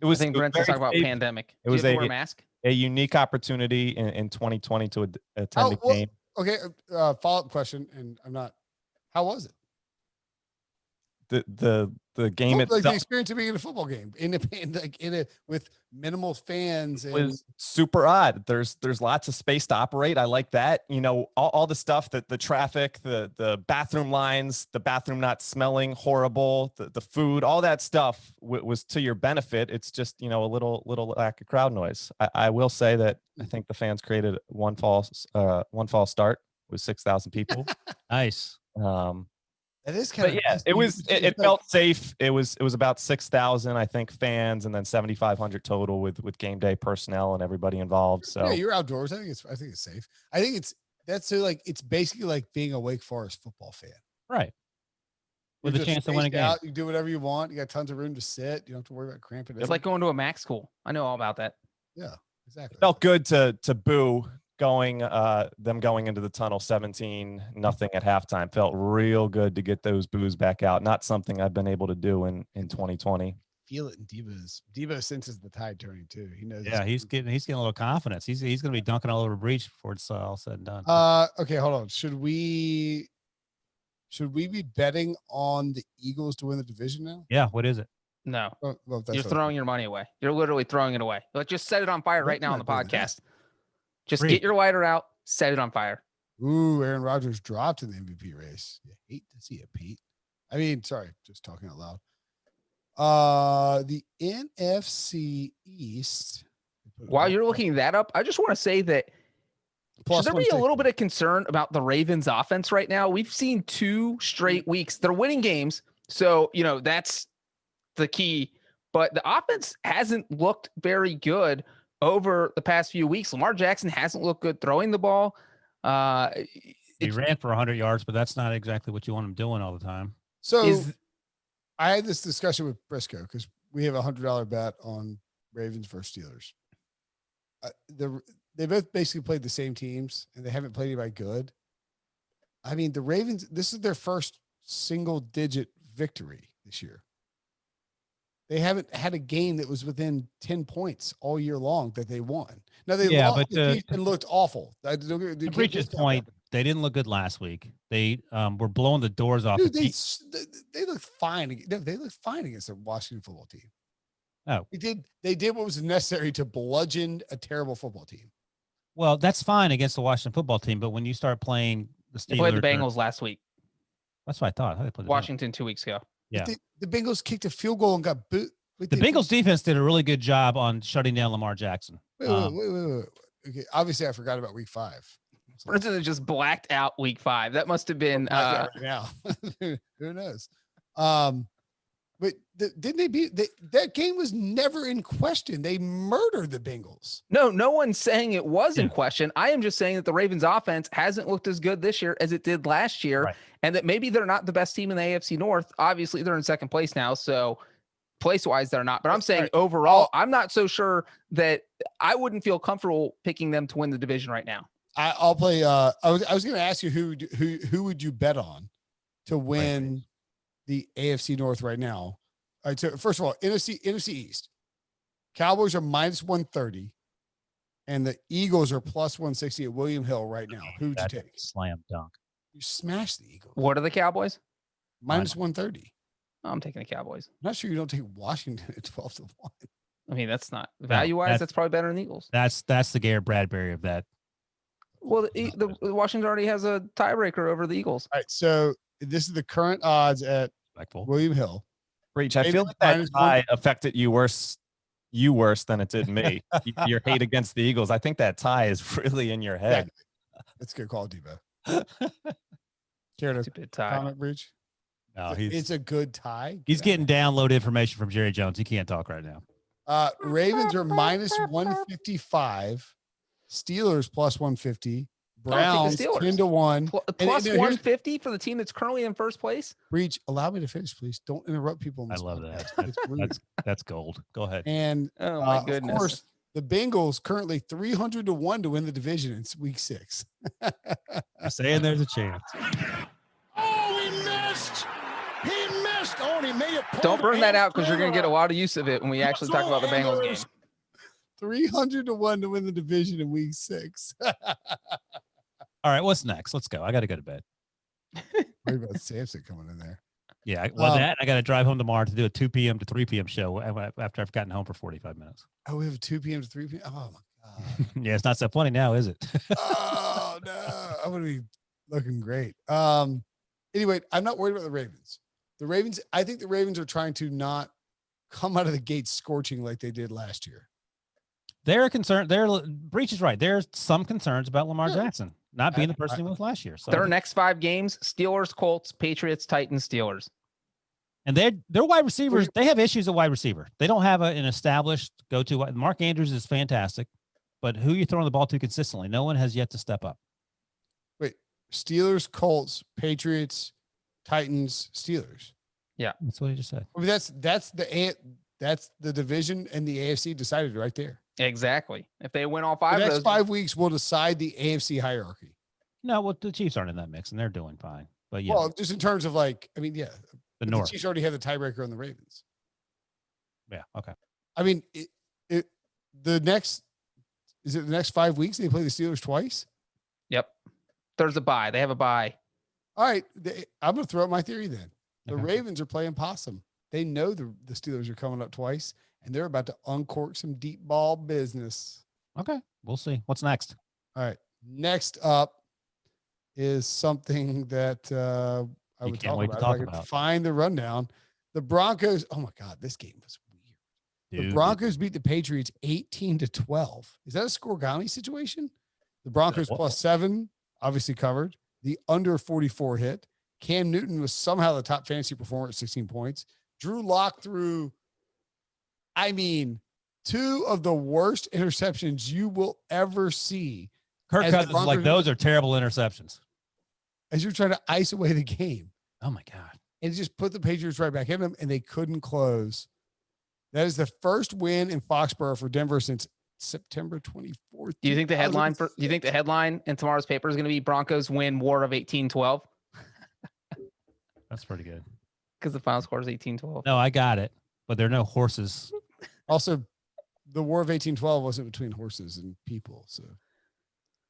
B: I think Brent's talking about pandemic.
D: It was
B: wear a mask.
D: A unique opportunity in 2020 to attend a game.
A: Okay, follow-up question, and I'm not. How was it?
D: The game itself,
A: like the experience of being in a football game with minimal fans
D: was super odd. There's lots of space to operate. I like that. You know, all the stuff, that the traffic, the bathroom lines, the bathroom not smelling horrible, the food, all that stuff was to your benefit. It's just, you know, a little lack of crowd noise. I will say that I think the fans created one false start with 6,000 people.
C: Nice.
A: It is kind of,
D: yeah, it felt safe. It was about 6,000, I think, fans, and then 7,500 total with game day personnel and everybody involved. So
A: yeah, you're outdoors. I think it's safe. I think it's basically like being a Wake Forest football fan.
C: Right. With a chance to win a game.
A: You do whatever you want. You got tons of room to sit. You don't have to worry about cramping.
B: It's like going to a Mac school. I know all about that.
A: Yeah, exactly.
D: It felt good to boo them going into the tunnel 17-0 at halftime. Felt real good to get those boos back out. Not something I've been able to do in 2020.
A: Feel it in Debo senses the tide turning too. He knows.
C: Yeah, he's getting a little confidence. He's going to be dunking all over Breech before it's all said and done.
A: Okay, hold on. Should we be betting on the Eagles to win the division now?
C: Yeah. What is it?
B: No,
A: well,
B: you're throwing your money away. You're literally throwing it away. Like, just set it on fire right now on the podcast. Just get your lighter out, set it on fire.
A: Ooh, Aaron Rodgers dropped in the MVP race. You hate to see it, Pete. I mean, sorry, just talking out loud. The NFC East.
B: While you're looking that up, I just want to say that should there be a little bit of concern about the Ravens offense right now? We've seen 2 straight weeks. They're winning games. So, you know, that's the key. But the offense hasn't looked very good over the past few weeks. Lamar Jackson hasn't looked good throwing the ball.
C: He ran for 100 yards, but that's not exactly what you want him doing all the time.
A: So I had this discussion with Briscoe because we have a $100 bet on Ravens versus Steelers. They both basically played the same teams, and they haven't played anybody good. I mean, the Ravens, this is their first single-digit victory this year. They haven't had a game that was within 10 points all year long that they won. Now they lost, and looked awful.
C: To Breech's point, they didn't look good last week. They were blowing the doors off.
A: Dude, they looked fine. They looked fine against the Washington football team.
C: Oh,
A: they did what was necessary to bludgeon a terrible football team.
C: Well, that's fine against the Washington football team, but when you start playing the Steelers,
B: they played the Bengals last week.
C: That's what I thought. They played
B: Washington 2 weeks ago.
C: Yeah,
A: the Bengals kicked a field goal and got booed.
C: The Bengals defense did a really good job on shutting down Lamar Jackson.
A: Wait. Okay, obviously I forgot about week 5.
B: Brinson just blacked out week 5. That must have been
A: right now. Who knows? But didn't they beat that game was never in question. They murdered the Bengals.
B: No one's saying it was in
C: Yeah.
B: question. I am just saying that the Ravens offense hasn't looked as good this year as it did last year.
C: Right.
B: And that maybe they're not the best team in the AFC North. Obviously they're in second place now. So place wise, they're not, but I'm saying overall, I'm not so sure that I wouldn't feel comfortable picking them to win the division right now.
A: I'll play. I was going to ask you who would you bet on to win the AFC North right now? All right. So first of all, NFC East, Cowboys are -130, and the Eagles are +160 at William Hill right now. Who would you take?
C: Slam dunk.
A: You smashed the Eagles.
B: What are the Cowboys?
A: -130.
B: I'm taking the Cowboys.
A: I'm not sure you don't take Washington at 12-1.
B: I mean, that's not value-wise. That's probably better than the Eagles.
C: That's the Garrett Bradbury of that.
B: Well, the Washington already has a tiebreaker over the Eagles.
A: All right. So this is the current odds at William Hill.
D: Breech, I feel like that tie affected you worse than it did me. Your hate against the Eagles. I think that tie is really in your head.
A: That's a good call, Debo. Care to
B: Stupid tie.
A: comment, Breech?
C: No,
A: It's a good tie.
C: he's getting download information from Jerry Jones. He can't talk right now.
A: Ravens are -155. Steelers +150. Browns 10-1.
B: Plus 150 for the team that's currently in first place.
A: Breech, allow me to finish, please. Don't interrupt people. In
C: I
A: this
C: love
A: podcast.
C: that.
A: It's rude.
C: That's gold. Go ahead.
A: And
B: Oh my goodness.
A: of course, the Bengals currently 300-1 to win the division in week 6.
C: I'm saying there's a chance.
E: Oh, he missed. He missed. Oh, and he may have pulled
B: Don't burn
E: a
B: that out because you're
E: hamstring
B: going to get a
E: or
B: lot of use of it when we actually talk about the Bengals game.
A: 300-1 to win the division in week 6.
C: All right, what's next? Let's go. I got to go to bed.
A: Worried about Samson coming in there.
C: Yeah, well, I got to drive home tomorrow to do a 2 p.m. to 3 p.m. show after I've gotten home for 45 minutes.
A: Oh, we have a 2 p.m. to 3 p.m. Oh my god.
C: Yeah, it's not so funny now, is it?
A: Oh no, I'm gonna be looking great. Anyway, I'm not worried about the Ravens. I think the Ravens are trying to not come out of the gate scorching like they did last year.
C: They're concerned. Breech is right. There's some concerns about Lamar Jackson not being the person he was last year. So
B: Their next 5 games: Steelers, Colts, Patriots, Titans, Steelers.
C: and their wide receivers, they have issues at wide receiver. They don't have an established go-to. Mark Andrews is fantastic, but who you throwing the ball to consistently? No one has yet to step up.
A: Wait, Steelers, Colts, Patriots, Titans, Steelers.
B: Yeah,
C: That's what he just said.
A: I mean, that's the division and the AFC decided right there.
B: Exactly. If they win all 5
A: The
B: of
A: next
B: those,
A: 5 weeks will decide the AFC hierarchy.
C: No, well, the Chiefs aren't in that mix, and they're doing fine. But yeah,
A: Well, just in terms of like, I mean, yeah,
C: the
A: the
C: North.
A: Chiefs already have the tiebreaker on the Ravens.
C: Yeah, okay.
A: I mean, the next 5 weeks they play the Steelers twice.
B: yep. There's a bye. They have a bye.
A: All right, I'm going to throw out my theory then. The
C: Okay.
A: Ravens are playing possum. They know the Steelers are coming up twice, and they're about to uncork some deep ball business.
C: Okay, we'll see. What's next?
A: All right, next up is something that I
C: You
A: would
C: can't
A: talk
C: wait
A: about.
C: to
A: If I
C: talk
A: could
C: about.
A: find the rundown. The Broncos. Oh my God, this game was weird.
C: Dude,
A: The Broncos beat the Patriots 18-12. Is that a scoregami situation? The Broncos
C: What?
A: +7 obviously covered. The under 44 hit. Cam Newton was somehow the top fantasy performer at 16 points. Drew Lock threw, I mean, 2 of the worst interceptions you will ever see
C: Kirk
A: as the
C: Cousins is like,
A: Broncos-
C: those are terrible interceptions.
A: as you're trying to ice away the game.
C: Oh my God.
A: And just put the Patriots right back in them, and they couldn't close. That is the first win in Foxborough for Denver since September 24th.
B: Do you think the headline in tomorrow's paper is going to be Broncos win War of 18-12?
C: That's pretty good.
B: Because the final score is 18-12.
C: No, I got it. But there are no horses.
A: Also, the War of 1812 wasn't between horses and people, so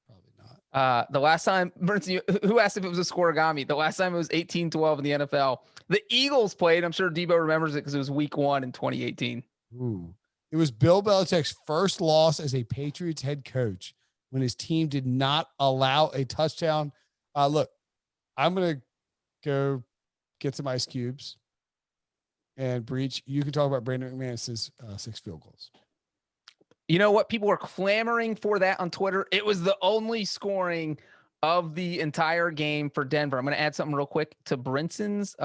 A: probably not.
B: The last time, Brinson, who asked if it was a scoregami? The last time it was 18-12 in the NFL. The Eagles played. I'm sure Debo remembers it because it was week 1 in 2018.
A: Ooh. It was Bill Belichick's first loss as a Patriots head coach when his team did not allow a touchdown. Look, I'm going to go get some ice cubes. And Breech, you can talk about Brandon McManus's 6 field goals.
B: You know what? People were clamoring for that on Twitter. It was the only scoring of the entire game for Denver. I'm going to add something real quick to Brinson's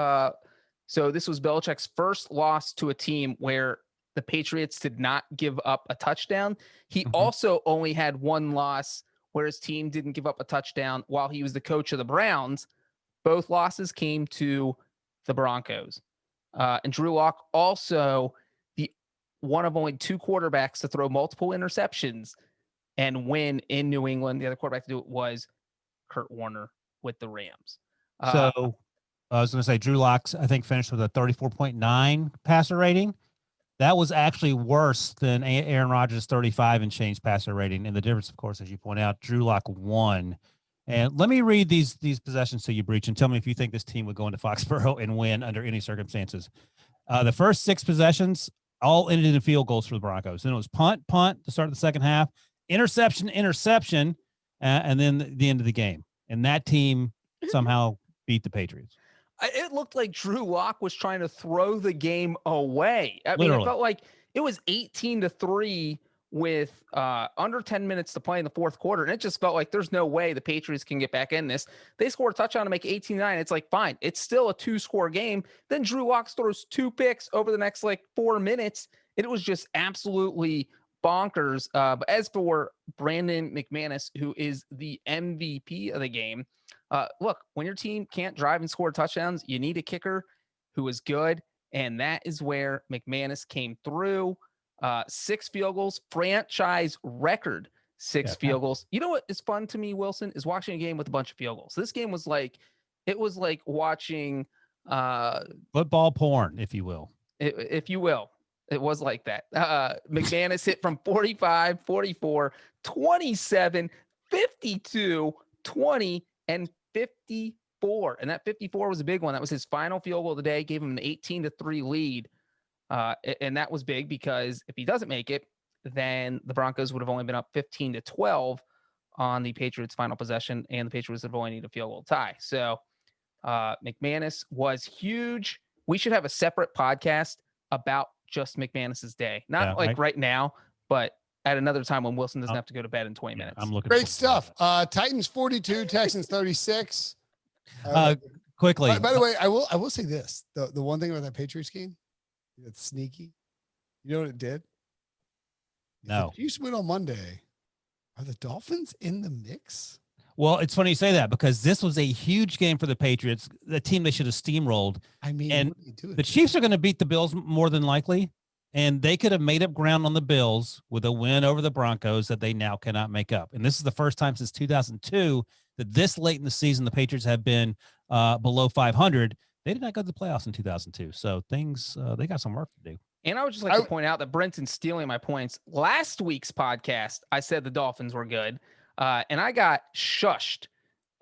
B: So this was Belichick's first loss to a team where the Patriots did not give up a touchdown. He also only had one loss where his team didn't give up a touchdown while he was the coach of the Browns. Both losses came to the Broncos. And Drew Lock also the one of only two quarterbacks to throw multiple interceptions and win in New England. The other quarterback to do it was Kurt Warner with the Rams.
C: So I was going to say Drew Lock's, I think, finished with a 34.9 passer rating. That was actually worse than Aaron Rodgers' 35 and change passer rating. And the difference, of course, as you point out, Drew Lock won. And let me read these possessions to you, Breech, and tell me if you think this team would go into Foxborough and win under any circumstances. The first 6 possessions all ended in field goals for the Broncos. Then it was punt to start the second half, interception, and then the end of the game. And that team somehow beat the Patriots.
B: It looked like Drew Lock was trying to throw the game away. I mean, it felt like it was 18-3 with under 10 minutes to play in the fourth quarter. And it just felt like there's no way the Patriots can get back in this. They scored a touchdown to make it 18-9. It's like, fine, it's still a 2-score game. Then Drew Lock throws 2 picks over the next 4 minutes. It was just absolutely bonkers. But as for Brandon McManus, who is the MVP of the game, look, when your team can't drive and score touchdowns, you need a kicker who is good. And that is where McManus came through. 6 field goals, franchise record 6 field goals. You know what is fun to me, Wilson, is watching a game with a bunch of field goals. This game was like watching
C: football porn, if you will.
B: If you will. It was like that. McManus hit from 45, 44, 27, 52, 20, and 54. And that 54 was a big one. That was his final field goal of the day, gave him an 18-3 lead. And that was big because if he doesn't make it, then the Broncos would have only been up 15-12 on the Patriots' final possession, and the Patriots would have only needed a field goal tie. So McManus was huge. We should have a separate podcast about just McManus's day. Not right now, but at another time when Wilson doesn't have to go to bed in 20 minutes.
C: I'm looking
A: Great stuff. Titans 42, Texans 36.
C: Quickly.
A: By the way, I will say this. The one thing about that Patriots game that's sneaky. You know what it did?
C: No.
A: If the Chiefs win on Monday, are the Dolphins in the mix?
C: Well, it's funny you say that because this was a huge game for the Patriots, the team they should have steamrolled.
A: I mean,
C: and
A: what are you doing?
C: the Chiefs are going to beat the Bills more than likely, and they could have made up ground on the Bills with a win over the Broncos that they now cannot make up. And this is the first time since 2002 that this late in the season the Patriots have been below 500. They did not go to the playoffs in 2002, so things they got some work to do.
B: And I would just like to point out that Brinson's stealing my points. Last week's podcast, I said the Dolphins were good. And I got shushed.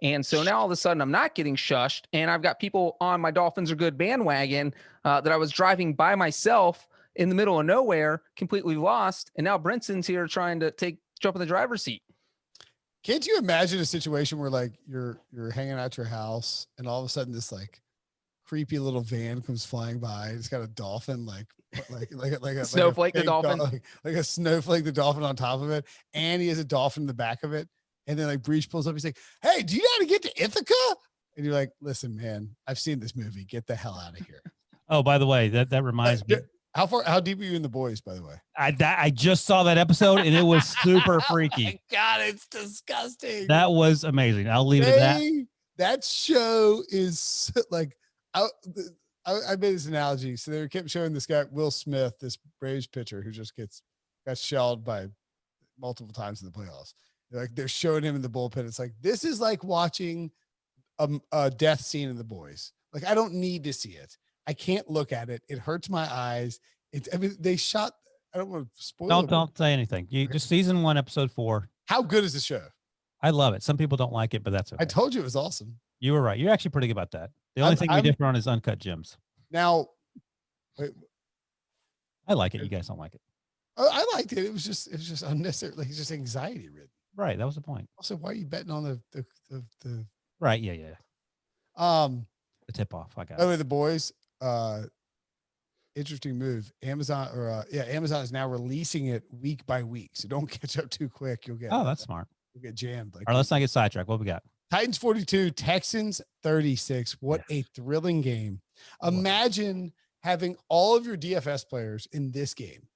B: And so now all of a sudden I'm not getting shushed. And I've got people on my Dolphins are good bandwagon that I was driving by myself in the middle of nowhere, completely lost. And now Brinson's here trying to jump in the driver's seat.
A: Can't you imagine a situation where you're hanging out at your house and all of a sudden this creepy little van comes flying by. It's got a dolphin, like a
B: snowflake, the dolphin,
A: like a snowflake, the dolphin on top of it, and he has a dolphin in the back of it. And then Breech pulls up. He's like, "Hey, do you know how to get to Ithaca?" And you're like, "Listen, man, I've seen this movie. Get the hell out of here."
C: Oh, by the way, that reminds me.
A: How deep are you in The Boys? By the way,
C: I just saw that episode and it was super freaky.
A: Oh my God, it's disgusting.
C: That was amazing. I'll leave it at that.
A: That show is I made this analogy. So they kept showing this guy, Will Smith, this Braves pitcher who just got shelled by multiple times in the playoffs. They're showing him in the bullpen. It's like, this is like watching a death scene in The Boys. Like, I don't need to see it. I can't look at it. It hurts my eyes. They shot. I don't want to spoil.
C: Don't say anything. You just season 1, episode 4.
A: How good is the show?
C: I love it. Some people don't like it, but that's okay.
A: I told you it was awesome.
C: You were right. You're actually pretty good about that. The only thing we differ on is Uncut Gems.
A: Now,
C: I like it. You guys don't like it.
A: I liked it. It was just unnecessary. Like, it's just anxiety ridden.
C: Right. That was the point.
A: Also, why are you betting on the
C: right? Yeah. The tip off. I got it.
A: By the way, The Boys. Interesting move. Amazon is now releasing it week by week. So don't catch up too quick. You'll get.
C: Oh, that's smart.
A: You'll get jammed.
C: All right, let's not get sidetracked. What we got?
A: Titans 42, Texans 36. What a thrilling game. Imagine having all of your DFS players in this game,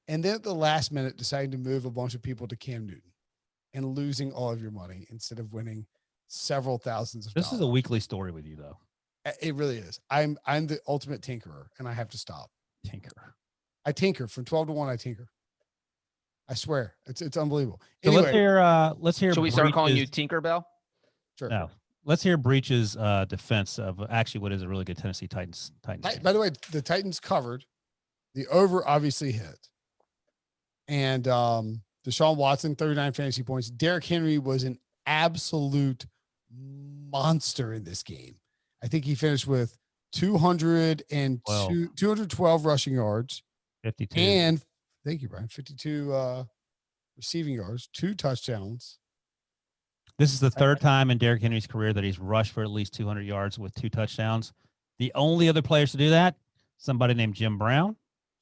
A: and then at the last minute deciding to move a bunch of people to Cam Newton and losing all of your money instead of winning several thousands of dollars.
C: This is a weekly story with you, though.
A: It really is. I'm the ultimate tinkerer, and I have to stop.
C: Tinkerer.
A: I tinker from 12 to 1. I tinker. I swear, it's unbelievable.
C: So
A: Anyway,
C: let's hear.
B: Should we start calling you
C: Breech's-
B: Tinkerbell?
A: sure.
C: No. Let's hear Breech's defense of actually what is a really good Tennessee Titans game.
A: By the way, the Titans covered. The over obviously hit. And Deshaun Watson, 39 fantasy points. Derrick Henry was an absolute monster in this game. I think he finished with 212 rushing yards.
C: 52.
A: And thank you, Brian. 52 receiving yards, 2 touchdowns.
C: This is the third time in Derrick Henry's career that he's rushed for at least 200 yards with 2 touchdowns. The only other players to do that, somebody named Jim Brown,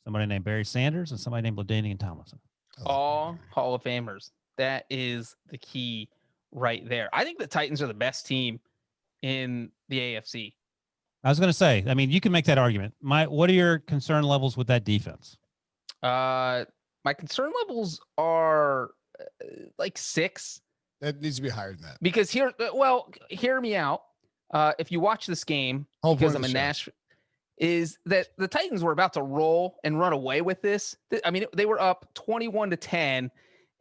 C: somebody named Barry Sanders, and somebody named LaDainian Tomlinson.
B: All Hall of Famers. That is the key right there. I think the Titans are the best team in the AFC.
C: I was going to say, I mean, you can make that argument. What are your concern levels with that defense?
B: My concern levels are like 6.
A: That needs to be higher than that.
B: Because hear me out. If you watch this game,
A: Whole
B: because
A: point
B: I'm
A: of
B: in
A: the show.
B: Nashville, is that the Titans were about to roll and run away with this. I mean, they were up 21-10,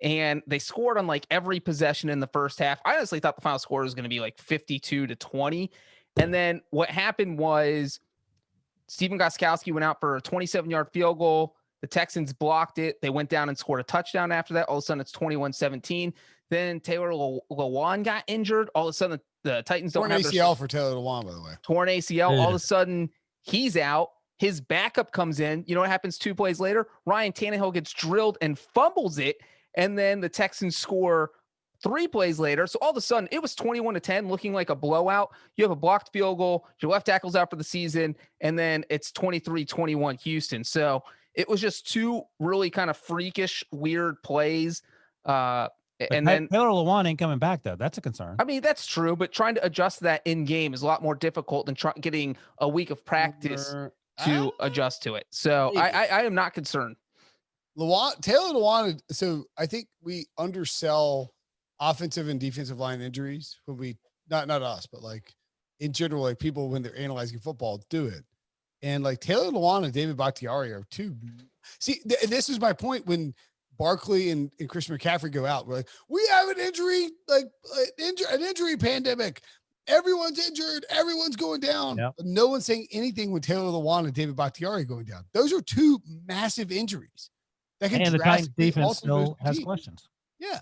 B: and they scored on like every possession in the first half. I honestly thought the final score was going to be like 52-20. And then what happened was Stephen Gostkowski went out for a 27-yard field goal. The Texans blocked it. They went down and scored a touchdown after that. All of a sudden, it's 21-17. Then Taylor Lewan got injured. All of a sudden, the Titans don't
A: Torn
B: have
A: ACL for Taylor Lewan, by the way.
B: torn ACL.
C: Yeah.
B: All of a sudden, he's out. His backup comes in. You know what happens 2 plays later? Ryan Tannehill gets drilled and fumbles it. And then the Texans score 3 plays later. So all of a sudden, it was 21-10, looking like a blowout. You have a blocked field goal. Your left tackle's out for the season. And then it's 23-21 Houston. So it was just 2 really kind of freakish, weird plays. And then
C: Taylor Lewan ain't coming back, though. That's a concern.
B: I mean, that's true, but trying to adjust that in game is a lot more difficult than getting a week of practice to adjust to it. So I am not concerned.
A: Taylor Lewan. So I think we undersell offensive and defensive line injuries when we not us, but like in general, like people when they're analyzing football do it. And like Taylor Lewan and David Bakhtiari are 2. See, this is my point when Barkley and Christian McCaffrey go out. We're like, we have an injury, an injury pandemic. Everyone's injured. Everyone's going down.
C: Yep.
A: But no one's saying anything with Taylor Lewan and David Bakhtiari going down. Those are 2 massive injuries. That can
C: And the Titans
A: drastically
C: defense
A: alter
C: still
A: those
C: has
A: teams.
C: questions.
A: Yeah.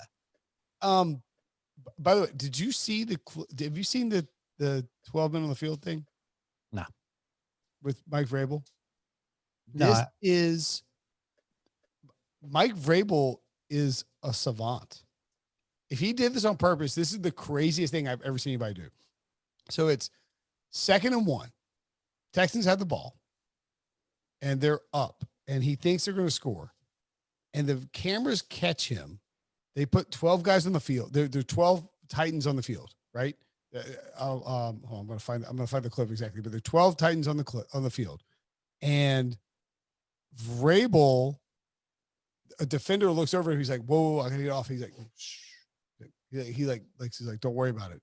A: By the way, did you see have you seen the 12 men on the field thing?
C: No.
A: With Mike Vrabel?
C: No,
A: Mike Vrabel is a savant. If he did this on purpose, this is the craziest thing I've ever seen anybody do. So it's 2nd and 1. Texans have the ball and they're up and he thinks they're going to score. And the cameras catch him. They put 12 guys on the field. There are 12 Titans on the field, right? I'm going to find the clip exactly, but there are 12 Titans on the field. And Vrabel, a defender looks over and he's like, whoa, I gotta get off. He's like, shh. He's like, don't worry about it.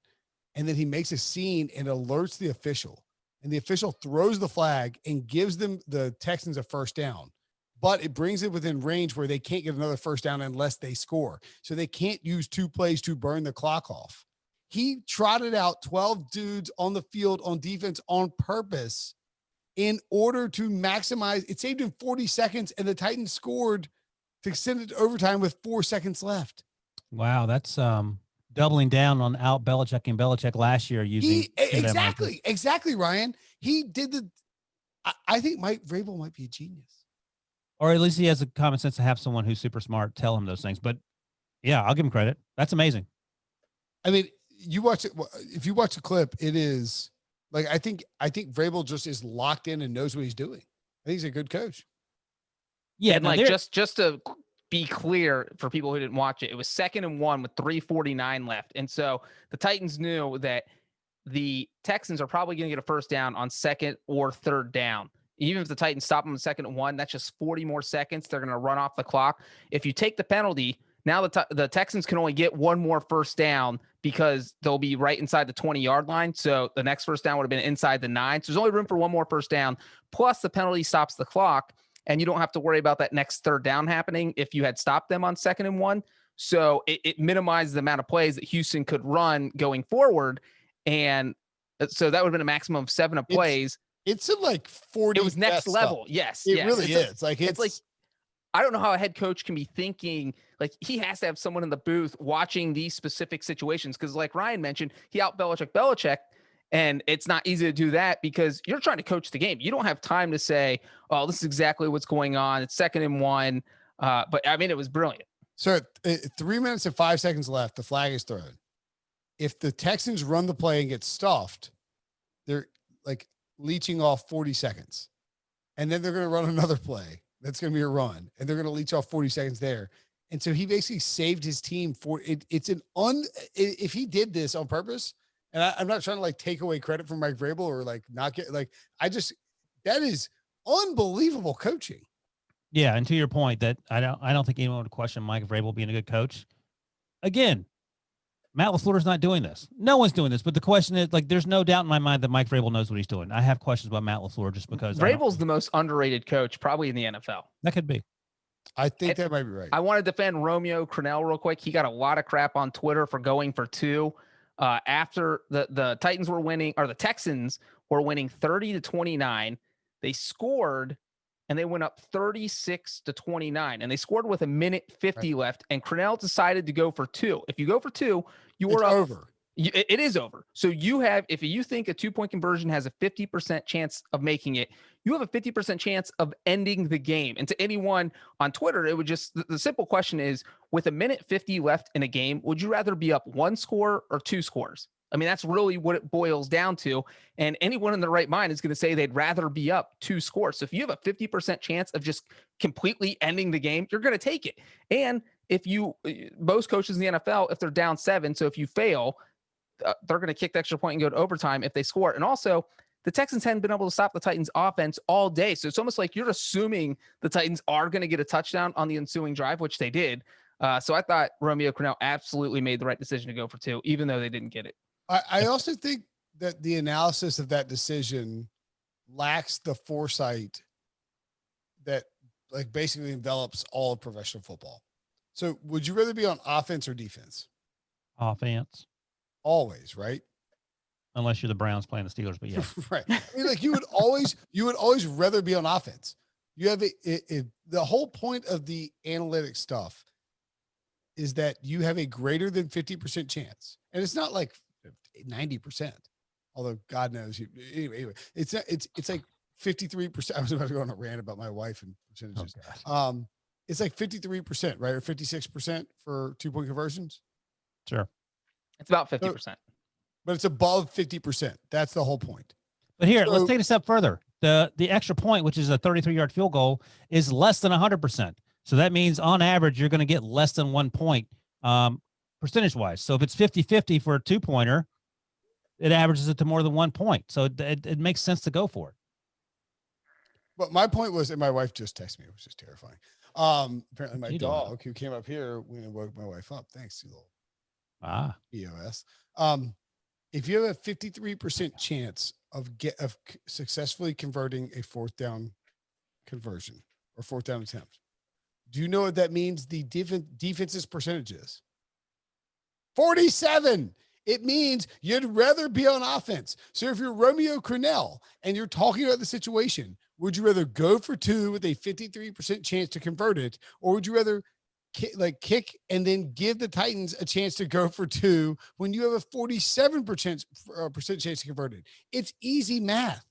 A: And then he makes a scene and alerts the official. And the official throws the flag and gives them the Texans a first down. But it brings it within range where they can't get another first down unless they score. So they can't use 2 plays to burn the clock off. He trotted out 12 dudes on the field on defense on purpose in order to maximize. It saved him 40 seconds, and the Titans scored to send it to overtime with 4 seconds left.
C: Wow, that's doubling down on out Belichick and Belichick last year using
A: exactly, Ryan. He did I think Mike Vrabel might be a genius.
C: Or at least he has the common sense to have someone who's super smart tell him those things. But yeah, I'll give him credit. That's amazing.
A: I mean, you watch it. If you watch the clip, it is like, I think Vrabel just is locked in and knows what he's doing. I think he's a good coach.
C: Yeah.
B: And like, just to be clear for people who didn't watch it, it was 2nd and 1 with 3:49 left. And so the Titans knew that the Texans are probably going to get a first down on second or third down. Even if the Titans stop them in second and 1, that's just 40 more seconds. They're going to run off the clock. If you take the penalty, now the Texans can only get one more first down because they'll be right inside the 20-yard line. So the next first down would have been inside the 9. So there's only room for one more first down. Plus the penalty stops the clock, and you don't have to worry about that next third down happening if you had stopped them on second and 1. So it minimizes the amount of plays that Houston could run going forward. And so that would have been a maximum of 7 of plays.
A: It's in like 40.
B: It was next level.
A: Stuff.
B: Yes.
A: It
B: yes.
A: really is. It's
B: like, I don't know how a head coach can be thinking, like he has to have someone in the booth watching these specific situations. Cause like Ryan mentioned, he out Belichick, and it's not easy to do that because you're trying to coach the game. You don't have time to say, oh, this is exactly what's going on. It's second and 1. But I mean, it was brilliant.
A: So 3 minutes and 5 seconds left. The flag is thrown. If the Texans run the play and get stuffed, they're like leeching off 40 seconds. And then they're going to run another play. That's going to be a run. And they're going to leech off 40 seconds there. And so he basically saved his team for it. If he did this on purpose, and I'm not trying to like take away credit from Mike Vrabel or like not get like, that is unbelievable coaching.
C: Yeah, and to your point that I don't think anyone would question Mike Vrabel being a good coach. Again, Matt LaFleur's not doing this. No one's doing this. But the question is, like, there's no doubt in my mind that Mike Vrabel knows what he's doing. I have questions about Matt LaFleur just because
B: Vrabel's the most underrated coach probably in the NFL.
C: That could be.
A: I think that might be right.
B: I want to defend Romeo Crennel real quick. He got a lot of crap on Twitter for going for 2 after the Titans were winning, or the Texans were winning 30-29. They scored and they went up 36-29, and they scored with 1:50 left. And Crennel decided to go for 2. If you go for 2, you were
A: over.
B: It is over. So you have, if you think a 2-point conversion has a 50% chance of making it, you have a 50% chance of ending the game. And to anyone on Twitter, it would just, the simple question is, with 1:50 left in a game, would you rather be up 1 score or 2 scores? I mean, that's really what it boils down to. And anyone in their right mind is going to say they'd rather be up 2 scores. So if you have a 50% chance of just completely ending the game, you're going to take it. And most coaches in the NFL, if they're down 7, so if you fail, they're going to kick the extra point and go to overtime if they score. And also, the Texans hadn't been able to stop the Titans offense all day. So it's almost like you're assuming the Titans are going to get a touchdown on the ensuing drive, which they did. So I thought Romeo Crennel absolutely made the right decision to go for 2, even though they didn't get it.
A: I also think that the analysis of that decision lacks the foresight that like basically envelops all of professional football. So would you rather be on offense or defense?
C: Offense.
A: Always, right?
C: Unless you're the Browns playing the Steelers, but yeah.
A: Right. I mean, like you would always rather be on offense. You have the whole point of the analytic stuff is that you have a greater than 50% chance. And it's not like 90%, although God knows you. Anyway, it's like 53%. I was about to go on a rant about my wife and percentages. Oh, it's like 53%, right? Or 56% for 2-point conversions.
C: Sure.
B: It's about 50%.
A: But it's above 50%. That's the whole point.
C: But here, let's take it a step further. The extra point, which is a 33-yard field goal, is less than 100%. So that means on average, you're going to get less than 1 point percentage-wise. So if it's 50-50 for a 2-pointer, it averages it to more than 1 point. So it makes sense to go for it.
A: But my point was, and my wife just texted me, which is terrifying. Apparently my dog who came up here woke my wife up. Thanks, you little EOS. If you have a 53% chance of successfully converting a 4th down conversion or 4th down attempt, do you know what that means? The defense's percentage is 47. It means you'd rather be on offense. So if you're Romeo Crennel and you're talking about the situation, would you rather go for 2 with a 53% chance to convert it, or would you rather kick and then give the Titans a chance to go for 2 when you have a 47% chance to convert it? It's easy math.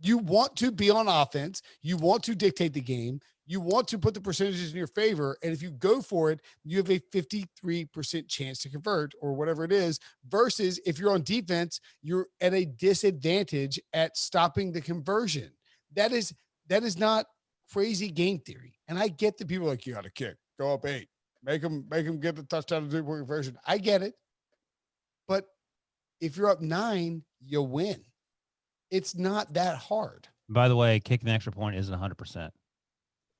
A: You want to be on offense. You want to dictate the game. You want to put the percentages in your favor. And if you go for it, you have a 53% chance to convert or whatever it is, versus if you're on defense, you're at a disadvantage at stopping the conversion. That is not crazy game theory. And I get the people like, you got to kick, go up 8, make them get the touchdown to 2-point conversion. I get it. But if you're up 9, you win. It's not that hard.
C: By the way, kicking the extra point isn't 100%.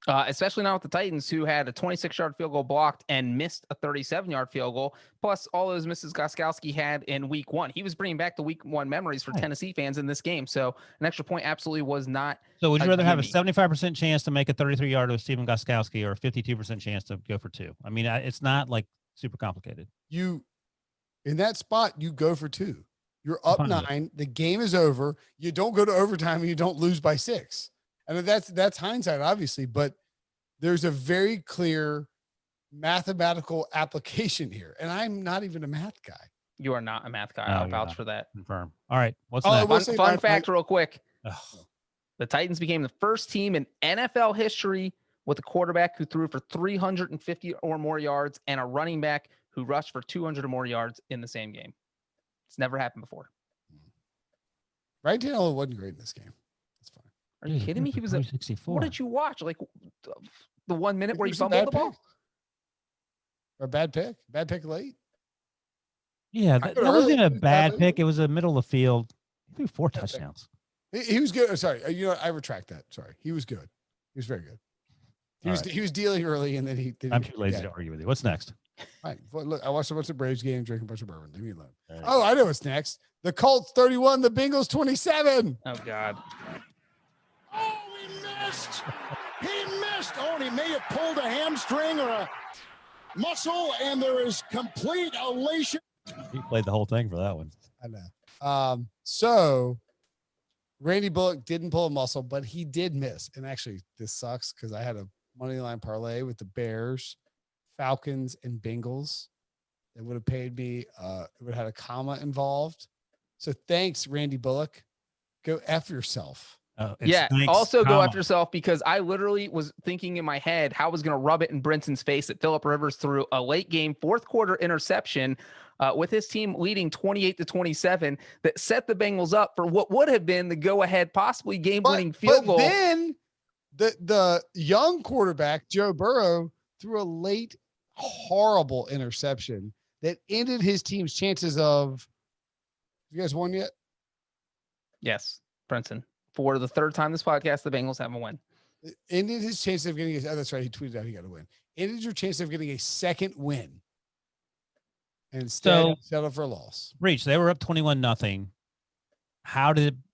B: Especially not with the Titans, who had a 26-yard field goal blocked and missed a 37-yard field goal, plus all those misses Gostkowski had in week 1. He was bringing back the week 1 memories for Tennessee fans in this game. So an extra point absolutely was not.
C: So would you rather have a 75% chance to make a 33-yarder with Stephen Gostkowski or a 52% chance to go for 2? I mean, it's not like super complicated.
A: In that spot, you go for 2. You're up 9. The game is over. You don't go to overtime and you don't lose by 6. And that's hindsight, obviously, but there's a very clear mathematical application here. And I'm not even a math guy.
B: You are not a math guy.
C: No,
B: I'll vouch for that.
C: Confirm. All right. What's
B: next? Fun fact real quick. The Titans became the first team in NFL history with a quarterback who threw for 350 or more yards and a running back who rushed for 200 or more yards in the same game. It's never happened before.
A: Right Tannehill wasn't great in this game. That's fine.
B: Are you kidding me? He was a
C: 64.
B: What did you watch? Like the 1 minute where he fumbled the ball?
A: Or a bad pick? Bad pick late?
C: Yeah, that wasn't a bad pick. It was a middle of the field. He threw 4 touchdowns.
A: He was good. Sorry. I retract that. Sorry. He was good. He was very good. He was dealing early, and then I'm
C: too lazy to argue with you. What's next?
A: All right. Well, look, I watched a bunch of Braves games, drinking a bunch of bourbon. Leave me alone. Right. Oh, I know what's next. The Colts 31, the Bengals 27.
B: Oh, God.
E: Oh, he missed. He missed. Oh, and he may have pulled a hamstring or a muscle, and there is complete elation.
C: He played the whole thing for that one.
A: I know. So Randy Bullock didn't pull a muscle, but he did miss. And actually, this sucks because I had a money line parlay with the Bears, Falcons, and Bengals. It would have paid me. It would have had a comma involved. So thanks, Randy Bullock. Go F yourself.
B: Also go after yourself, because I literally was thinking in my head how I was going to rub it in Brinson's face that Phillip Rivers threw a late game 4th quarter interception with his team leading 28-27 that set the Bengals up for what would have been the go-ahead, possibly game-winning field goal.
A: Then the young quarterback, Joe Burrow, threw a late, horrible interception that ended his team's chances of. You guys won yet?
B: Yes, Brinson. For the 3rd time this podcast, the Bengals haven't won.
A: Ended his chance of getting that's right. He tweeted out he got a win. Ended your chance of getting a second win. And instead settled for a loss.
C: Breech, they were up 21-0.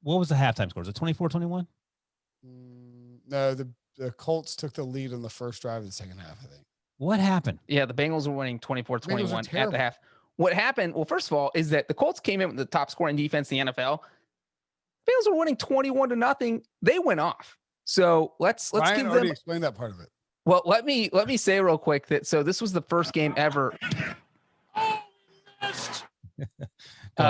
C: What was the halftime score? Was it 24-21?
A: No, the Colts took the lead on the first drive of the second half, I think.
C: What happened?
B: Yeah, the Bengals were winning 24-21 at the half. What happened? Well, first of all, is that the Colts came in with the top scoring defense in the NFL. Bengals were winning 21-0. They went off. So let's
A: Ryan
B: give them
A: explain that part of it.
B: Well, let me say real quick that this was the first game ever.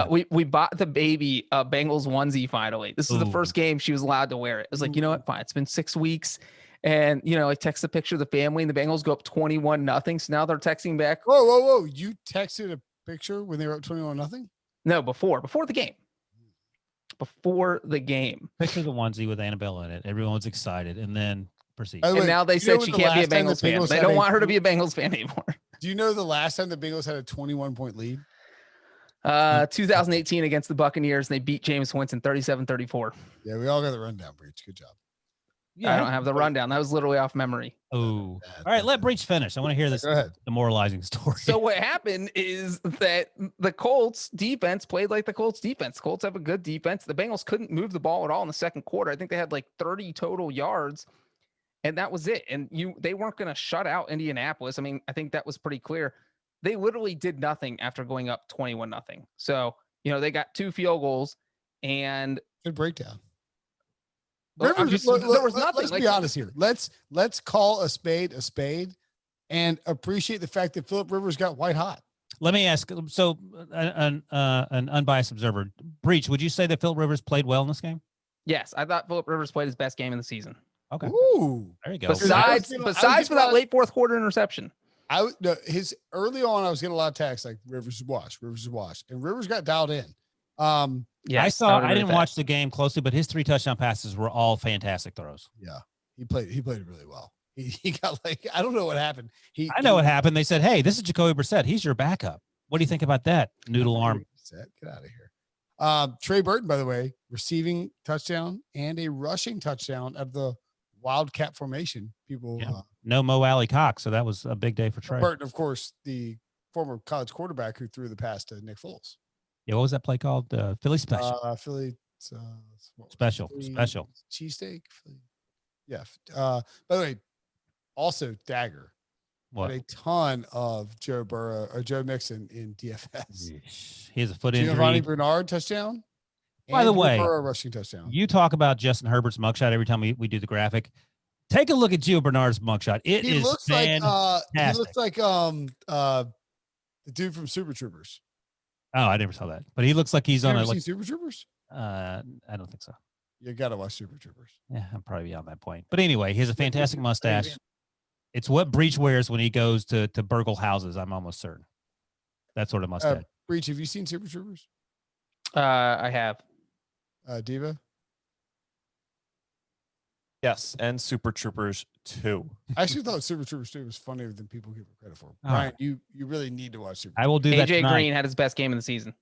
B: We bought the baby a Bengals onesie finally. This is the first game she was allowed to wear it. It was like, you know what? Fine. It's been 6 weeks. And, I text a picture of the family and the Bengals go up 21-0. So now they're texting back.
A: Whoa. You texted a picture when they were up 21-0?
B: No, before the game. Before the game.
C: Picture the onesie with Annabelle in it. Everyone was excited. And then proceed.
B: And now they said she can't be a Bengals fan. They don't want her to be a Bengals fan anymore.
A: Do you know the last time the Bengals had a 21-point lead?
B: 2018 against the Buccaneers, and they beat Jameis Winston 37-34.
A: Yeah, we all got the rundown, Breech. Good job.
B: Yeah, I don't have the rundown. That was literally off memory.
C: Oh, all right. Let Breech finish. I want to hear this demoralizing story.
B: So what happened is that the Colts defense played like the Colts defense. The Colts have a good defense. The Bengals couldn't move the ball at all in the second quarter. I think they had like 30 total yards, and that was it. And they weren't going to shut out Indianapolis. I mean, I think that was pretty clear. They literally did nothing after going up 21-0. So, they got 2 field goals and
A: good breakdown.
B: There was nothing.
A: Let's be honest here. Let's call a spade and appreciate the fact that Phillip Rivers got white hot.
C: Let me ask. So an unbiased observer, Breech, would you say that Phillip Rivers played well in this game?
B: Yes. I thought Phillip Rivers played his best game in the season.
C: Okay.
A: Ooh,
C: there you go.
B: Besides for that late 4th quarter interception.
A: Early on, I was getting a lot of texts like Rivers is washed, and Rivers got dialed in.
C: I didn't watch the game closely, but his 3 touchdown passes were all fantastic throws.
A: Yeah, he played really well. He got I don't know what happened. I
C: know what happened. They said, "Hey, this is Jacoby Brissett. He's your backup. What do you think about that noodle arm
A: headset. Get out of here. Trey Burton, by the way, receiving touchdown and a rushing touchdown of the Wildcat formation. People
C: no Mo Alley Cox, so that was a big day for Trey.
A: Burton, of course, the former college quarterback who threw the pass to Nick Foles.
C: Yeah, what was that play called? Philly Special.
A: Philly
C: Special.
A: Cheesesteak. Yeah. By the way, also Dagger.
C: What?
A: Had a ton of Joe Mixon in DFS.
C: He has a foot
A: Giovanni
C: injury.
A: Bernard touchdown.
C: By the way,
A: Burrow rushing touchdown.
C: You talk about Justin Herbert's mugshot every time we do the graphic. Take a look at Gio Bernard's mugshot. He looks
A: like the dude from Super Troopers.
C: Oh, I never saw that. But he looks like he's on
A: seen Super Troopers?
C: I don't think so.
A: You got to watch Super Troopers.
C: Yeah, I'm probably beyond that point. But anyway, he has a fantastic mustache. It's what Breech wears when he goes to burgle houses, I'm almost certain. That sort of mustache.
A: Breech, have you seen Super Troopers?
B: I have.
A: Diva?
D: Yes, and Super Troopers 2.
A: I actually thought Super Troopers 2 was funnier than people give it credit for. Brian, you really need to watch Super Troopers.
C: I will do that
B: AJ
C: tonight.
B: Green had his best game of the season.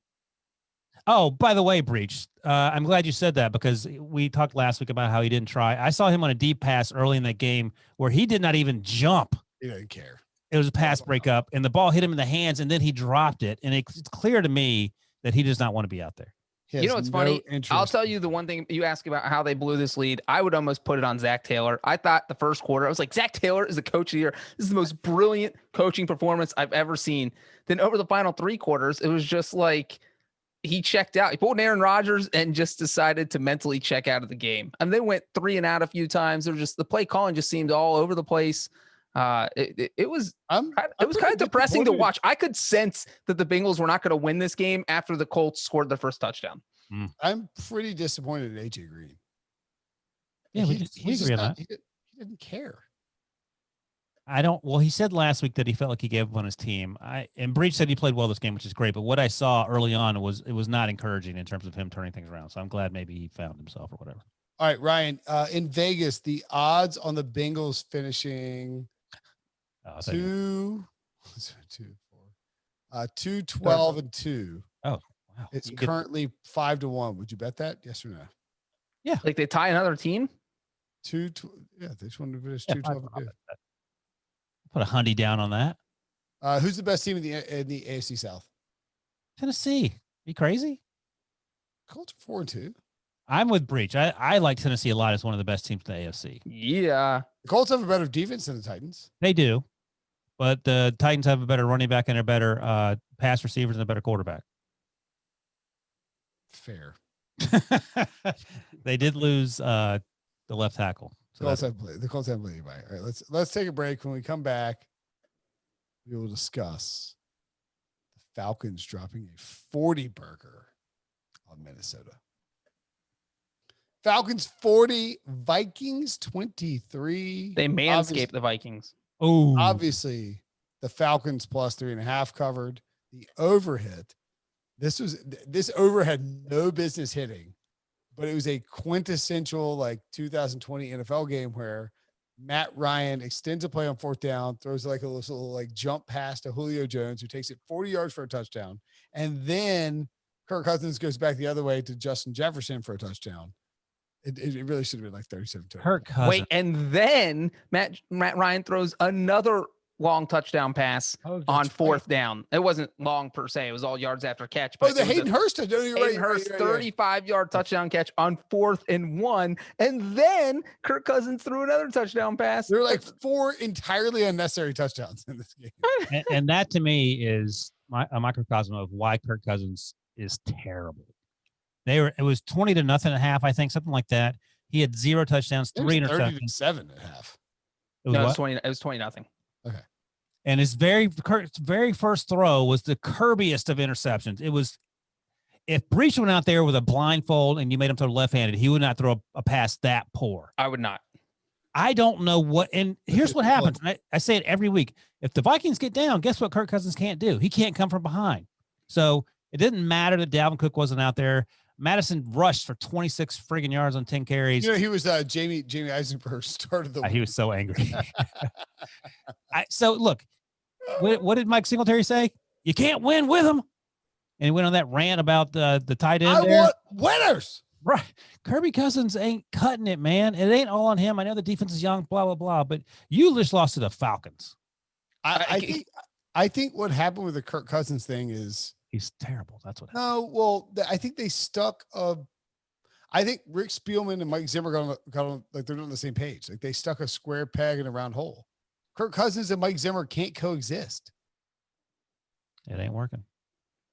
C: Oh, by the way, Breech, I'm glad you said that because we talked last week about how he didn't try. I saw him on a deep pass early in that game where he did not even jump.
A: He didn't care.
C: It was a pass breakup, and the ball hit him in the hands, and then he dropped it. And it's clear to me that he does not want to be out there.
B: You know what's funny? I'll tell you the one thing you ask about how they blew this lead. I would almost put it on Zach Taylor. I thought the first quarter, I was like, Zach Taylor is the coach of the year. This is the most brilliant coaching performance I've ever seen. Then over the final 3 quarters, it was just like he checked out. He pulled Aaron Rodgers and just decided to mentally check out of the game. And they went 3 and out a few times. They were just the play calling just seemed all over the place. It was kind of depressing to watch. I could sense that the Bengals were not going to win this game after the Colts scored their first touchdown.
A: I'm pretty disappointed in AJ Green.
C: Yeah, we agree on that.
A: He didn't care.
C: Well, he said last week that he felt like he gave up on his team. And Breech said he played well this game, which is great. But what I saw early on was not encouraging in terms of him turning things around. So I'm glad maybe he found himself or whatever.
A: All right, Ryan, in Vegas, the odds on the Bengals finishing 2-12-2.
C: Oh, wow.
A: It's currently 5-1. Would you bet that? Yes or no?
C: Yeah.
B: Like they tie another team?
A: They just wanted to finish 2-12-2.
C: Put a hundy down on that.
A: Who's the best team in the AFC South?
C: Tennessee. Are you crazy?
A: Colts are 4-2.
C: I'm with Breech. I like Tennessee a lot as one of the best teams in the AFC.
B: Yeah.
A: The Colts have a better defense than the Titans.
C: They do. But the Titans have a better running back and a better pass receivers and a better quarterback.
A: Fair.
C: They did lose the left tackle. So
A: the Colts haven't played anybody. All right, let's take a break. When we come back, we will discuss the Falcons dropping a 40 burger on Minnesota. Falcons 40, Vikings 23.
B: They manscaped the Vikings.
C: Oh,
A: obviously the Falcons plus 3.5 covered. The overhit. This over had no business hitting, but it was a quintessential like 2020 NFL game where Matt Ryan extends a play on 4th down, throws like a little like jump pass to Julio Jones, who takes it 40 yards for a touchdown. And then Kirk Cousins goes back the other way to Justin Jefferson for a touchdown. It really should have been like 37.
C: Kirk Cousins.
B: Wait, and then Matt Ryan throws another long touchdown pass on 4th down. It wasn't long per se. It was all yards after catch. But
A: the Hayden Hurst.
B: Hayden Hurst 35-yard touchdown catch on 4th and 1. And then Kirk Cousins threw another touchdown pass.
A: There were like 4 entirely unnecessary touchdowns in this game.
C: and that to me is a microcosm of why Kirk Cousins is terrible. It was 20-0 at half, I think, something like that. He had 0 touchdowns, 3 interceptions.
A: 30-7 at half.
B: It was 20. It was 20-0.
A: Okay.
C: And his very first throw was the curbiest of interceptions. It was, if Breech went out there with a blindfold and you made him throw left-handed, he would not throw a pass that poor.
B: I would not.
C: I don't know what. And here's what happens. I say it every week. If the Vikings get down, guess what Kirk Cousins can't do? He can't come from behind. So it didn't matter that Dalvin Cook wasn't out there. Madison rushed for 26 friggin' yards on 10 carries.
A: You know, he was Jamie Eisenberg started the.
C: He was so angry. So look, what did Mike Singletary say? You can't win with him. and he went on that rant about the tight end
A: I
C: there.
A: want winners.
C: Right. Kirby Cousins ain't cutting it, man. It ain't all on him. I know the defense is young, blah, blah, blah, but you just lost to the Falcons.
A: I think what happened with the Kirk Cousins thing is
C: He's terrible. That's what happened.
A: no. Well, I think they stuck. I think Rick Spielman and Mike Zimmer got on like they're not on the same page. Like they stuck a square peg in a round hole. Kirk Cousins and Mike Zimmer can't coexist.
C: It ain't working.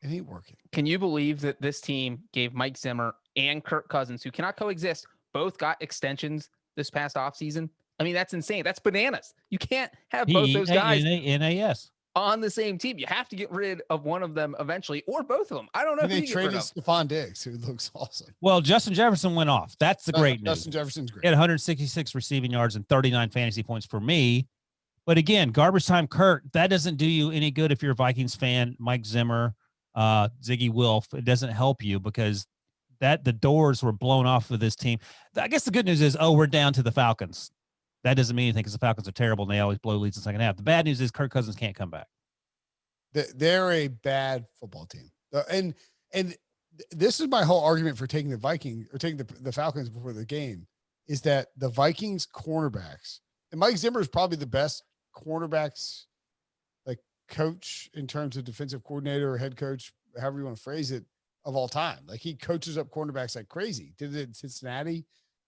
A: It ain't working.
B: Can you believe that this team gave Mike Zimmer and Kirk Cousins, who cannot coexist, both got extensions this past offseason? I mean, that's insane. That's bananas. You can't have both those guys
C: NAS
B: on the same team. You have to get rid of one of them eventually, or both of them. I don't know
A: And
B: who
A: they
B: you get rid
A: traded
B: of.
A: Stephon Diggs, who looks awesome.
C: Well, Justin Jefferson went off. That's the great news.
A: Justin Jefferson's great.
C: He had 166 receiving yards and 39 fantasy points for me. But again, garbage time Kurt, that doesn't do you any good if you're a Vikings fan. Mike Zimmer, Ziggy Wilf, it doesn't help you because the doors were blown off of this team. I guess the good news is, we're down to the Falcons. That doesn't mean anything because the Falcons are terrible and they always blow leads in the second half. The bad news is Kirk Cousins can't come back.
A: They're a bad football team. And this is my whole argument for taking the Vikings or taking the Falcons before the game is that the Vikings cornerbacks, and Mike Zimmer is probably the best cornerbacks like coach in terms of defensive coordinator or head coach, however you want to phrase it, of all time. Like he coaches up cornerbacks like crazy. Did it in Cincinnati,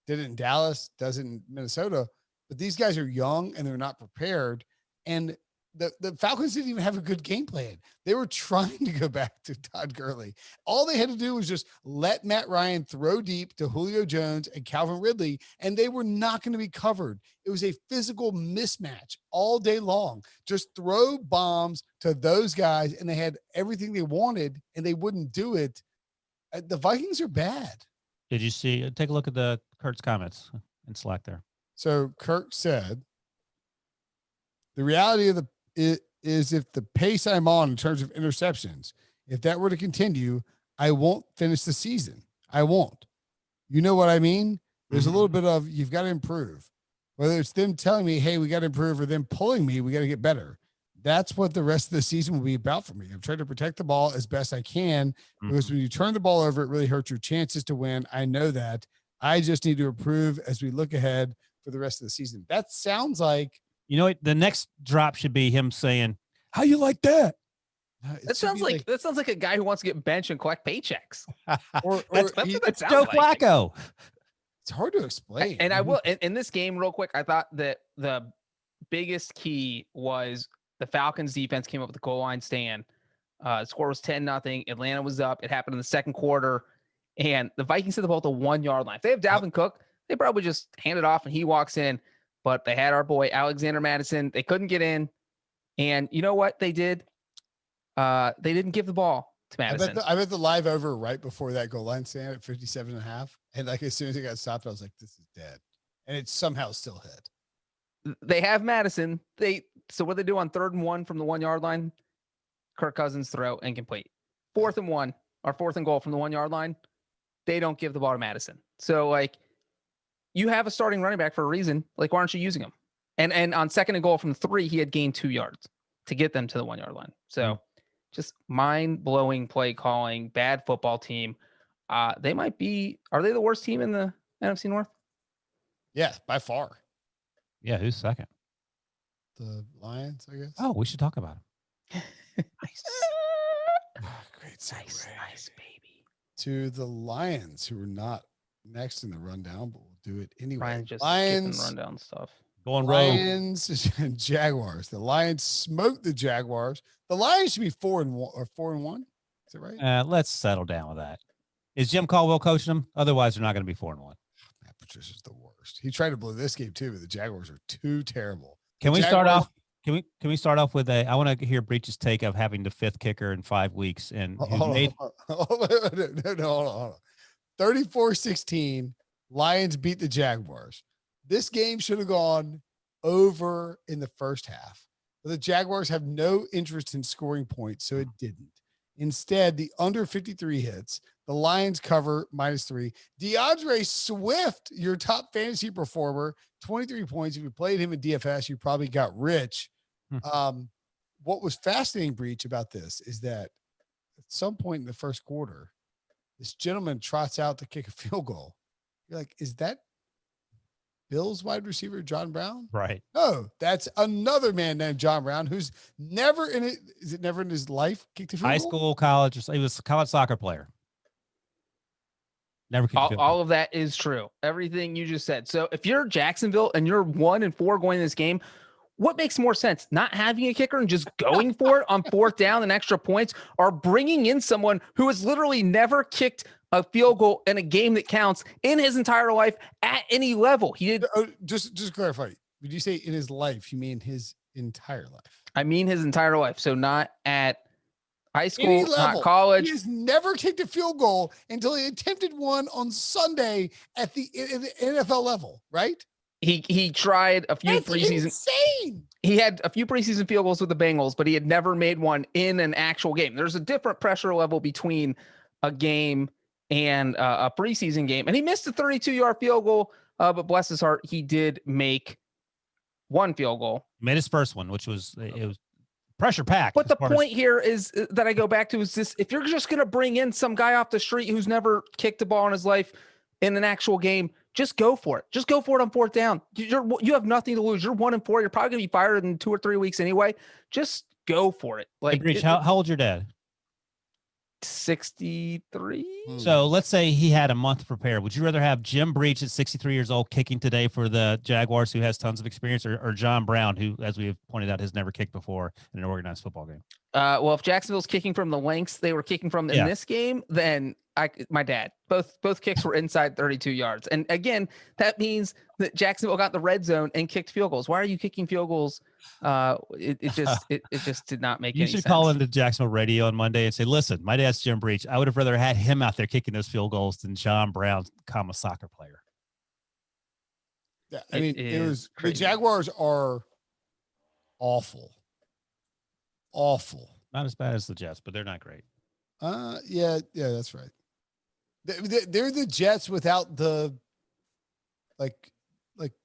A: did it in Dallas, does it in Minnesota. But these guys are young and they're not prepared. And the Falcons didn't even have a good game plan. They were trying to go back to Todd Gurley. All they had to do was just let Matt Ryan throw deep to Julio Jones and Calvin Ridley, and they were not going to be covered. It was a physical mismatch all day long. Just throw bombs to those guys, and they had everything they wanted, and they wouldn't do it. The Vikings are bad.
C: Did you see? Take a look at Kurt's comments in Slack there.
A: So Kirk said, the reality of is if the pace I'm on in terms of interceptions, if that were to continue, I won't finish the season. I won't. You know what I mean? There's a little bit of, you've got to improve. Whether it's them telling me, hey, we got to improve, or them pulling me, we got to get better. That's what the rest of the season will be about for me. I'm trying to protect the ball as best I can because when you turn the ball over, it really hurts your chances to win. I know that. I just need to improve as we look ahead for the rest of the season. That sounds like,
C: you know what? The next drop should be him saying, "How you like that?"
B: That sounds like a guy who wants to get benched and collect paychecks.
A: or
B: That's what that
C: It's
B: sounds
C: Joe
B: like.
C: Flacco.
A: it's hard to explain.
B: And I will in this game real quick. I thought that the biggest key was the Falcons defense came up with the goal line stand. The score was 10-0. Atlanta was up. It happened in the second quarter, and the Vikings hit the ball at the 1 yard line. If they have Dalvin Cook, they probably just hand it off and he walks in. But they had our boy Alexander Madison. They couldn't get in, and you know what they did? They didn't give the ball to Madison.
A: I bet the live over right before that goal line stand at 57.5. And like, as soon as it got stopped, I was like, this is dead. And it somehow still hit.
B: They have Madison. So what they do on 3rd and 1 from the 1 yard line, Kirk Cousins throw incomplete. 4th and 1 or 4th and goal from the 1 yard line. They don't give the ball to Madison. So like, you have a starting running back for a reason. Like, why aren't you using him? And on 2nd and goal from 3, he had gained 2 yards to get them to the 1 yard line. So just mind blowing play calling, bad football team. Are they the worst team in the NFC North?
A: Yeah, by far.
C: Yeah, who's second?
A: The Lions, I guess.
C: Oh, we should talk about him.
B: Nice.
A: Great segue.
B: Nice, baby.
A: To the Lions, who are not next in the rundown, but we'll do it anyway.
B: Ryan just
A: Lions,
B: skipping rundown stuff.
C: Going rogue.
A: Lions and Jaguars. The Lions smoked the Jaguars. The Lions should be 4-1 or 4-1. Is that right?
C: Let's settle down with that. Is Jim Caldwell coaching them? Otherwise, they're not going to be 4-1.
A: Matt Patricia's the worst. He tried to blow this game too, but the Jaguars are too terrible.
C: Can we start off? Can we start off with I want to hear Breech's take of having the 5th kicker in 5 weeks and
A: Hold on. 34-16. Lions beat the Jaguars. This game should have gone over in the first half. But the Jaguars have no interest in scoring points, so it didn't. Instead, the under 53 hits. The Lions cover -3. DeAndre Swift, your top fantasy performer, 23 points. If you played him in DFS, you probably got rich. What was fascinating, Breech, about this is that some point in the first quarter, this gentleman trots out to kick a field goal. You're like, is that Bills wide receiver John Brown?
C: Right.
A: No, that's another man named John Brown who's never in it. Is it never in his life kicked a field
C: High
A: goal?
C: school, college. He was a college soccer player. Never kicked a field goal.
B: All of that is true. Everything you just said. So if you're Jacksonville and you're 1-4 going in this game, what makes more sense? Not having a kicker and just going for it on fourth down and extra points, or bringing in someone who has literally never kicked a field goal in a game that counts in his entire life at any level. He did.
A: Just clarify. Did you say in his life? You mean his entire life?
B: I mean his entire life. So not at high school, not college.
A: He has never kicked a field goal until he attempted one on Sunday at the NFL level, right?
B: He tried a few
A: That's
B: preseason.
A: Insane.
B: He had a few preseason field goals with the Bengals, but he had never made one in an actual game. There's a different pressure level between a game and a preseason game. And he missed a 32-yard field goal, but bless his heart, he did make one field goal.
C: Made his first one, which was it was pressure packed.
B: But the point here is that I go back to is this: if you're just going to bring in some guy off the street who's never kicked a ball in his life in an actual game, just go for it. Just go for it on fourth down. You have nothing to lose. You're 1-4. You're probably going to be fired in 2 or 3 weeks anyway. Just go for it. Like,
C: Hey, Breech, how old's your dad?
B: 63.
C: So let's say he had a month to prepare. Would you rather have Jim Breech at 63 years old kicking today for the Jaguars, who has tons of experience, or John Brown, who, as we have pointed out, has never kicked before in an organized football game?
B: Well, if Jacksonville's kicking from the lengths they were kicking from in this game, then my dad, both kicks were inside 32 yards. And again, that means that Jacksonville got the red zone and kicked field goals. Why are you kicking field goals? It just did not make any sense.
C: You should call into Jacksonville radio on Monday and say, listen, my dad's Jim Breech. I would have rather had him out there kicking those field goals than John Brown, a soccer player.
A: Yeah, I mean, the Jaguars are awful.
C: Not as bad as the Jets, but they're not great.
A: Yeah, that's right. They're the Jets without the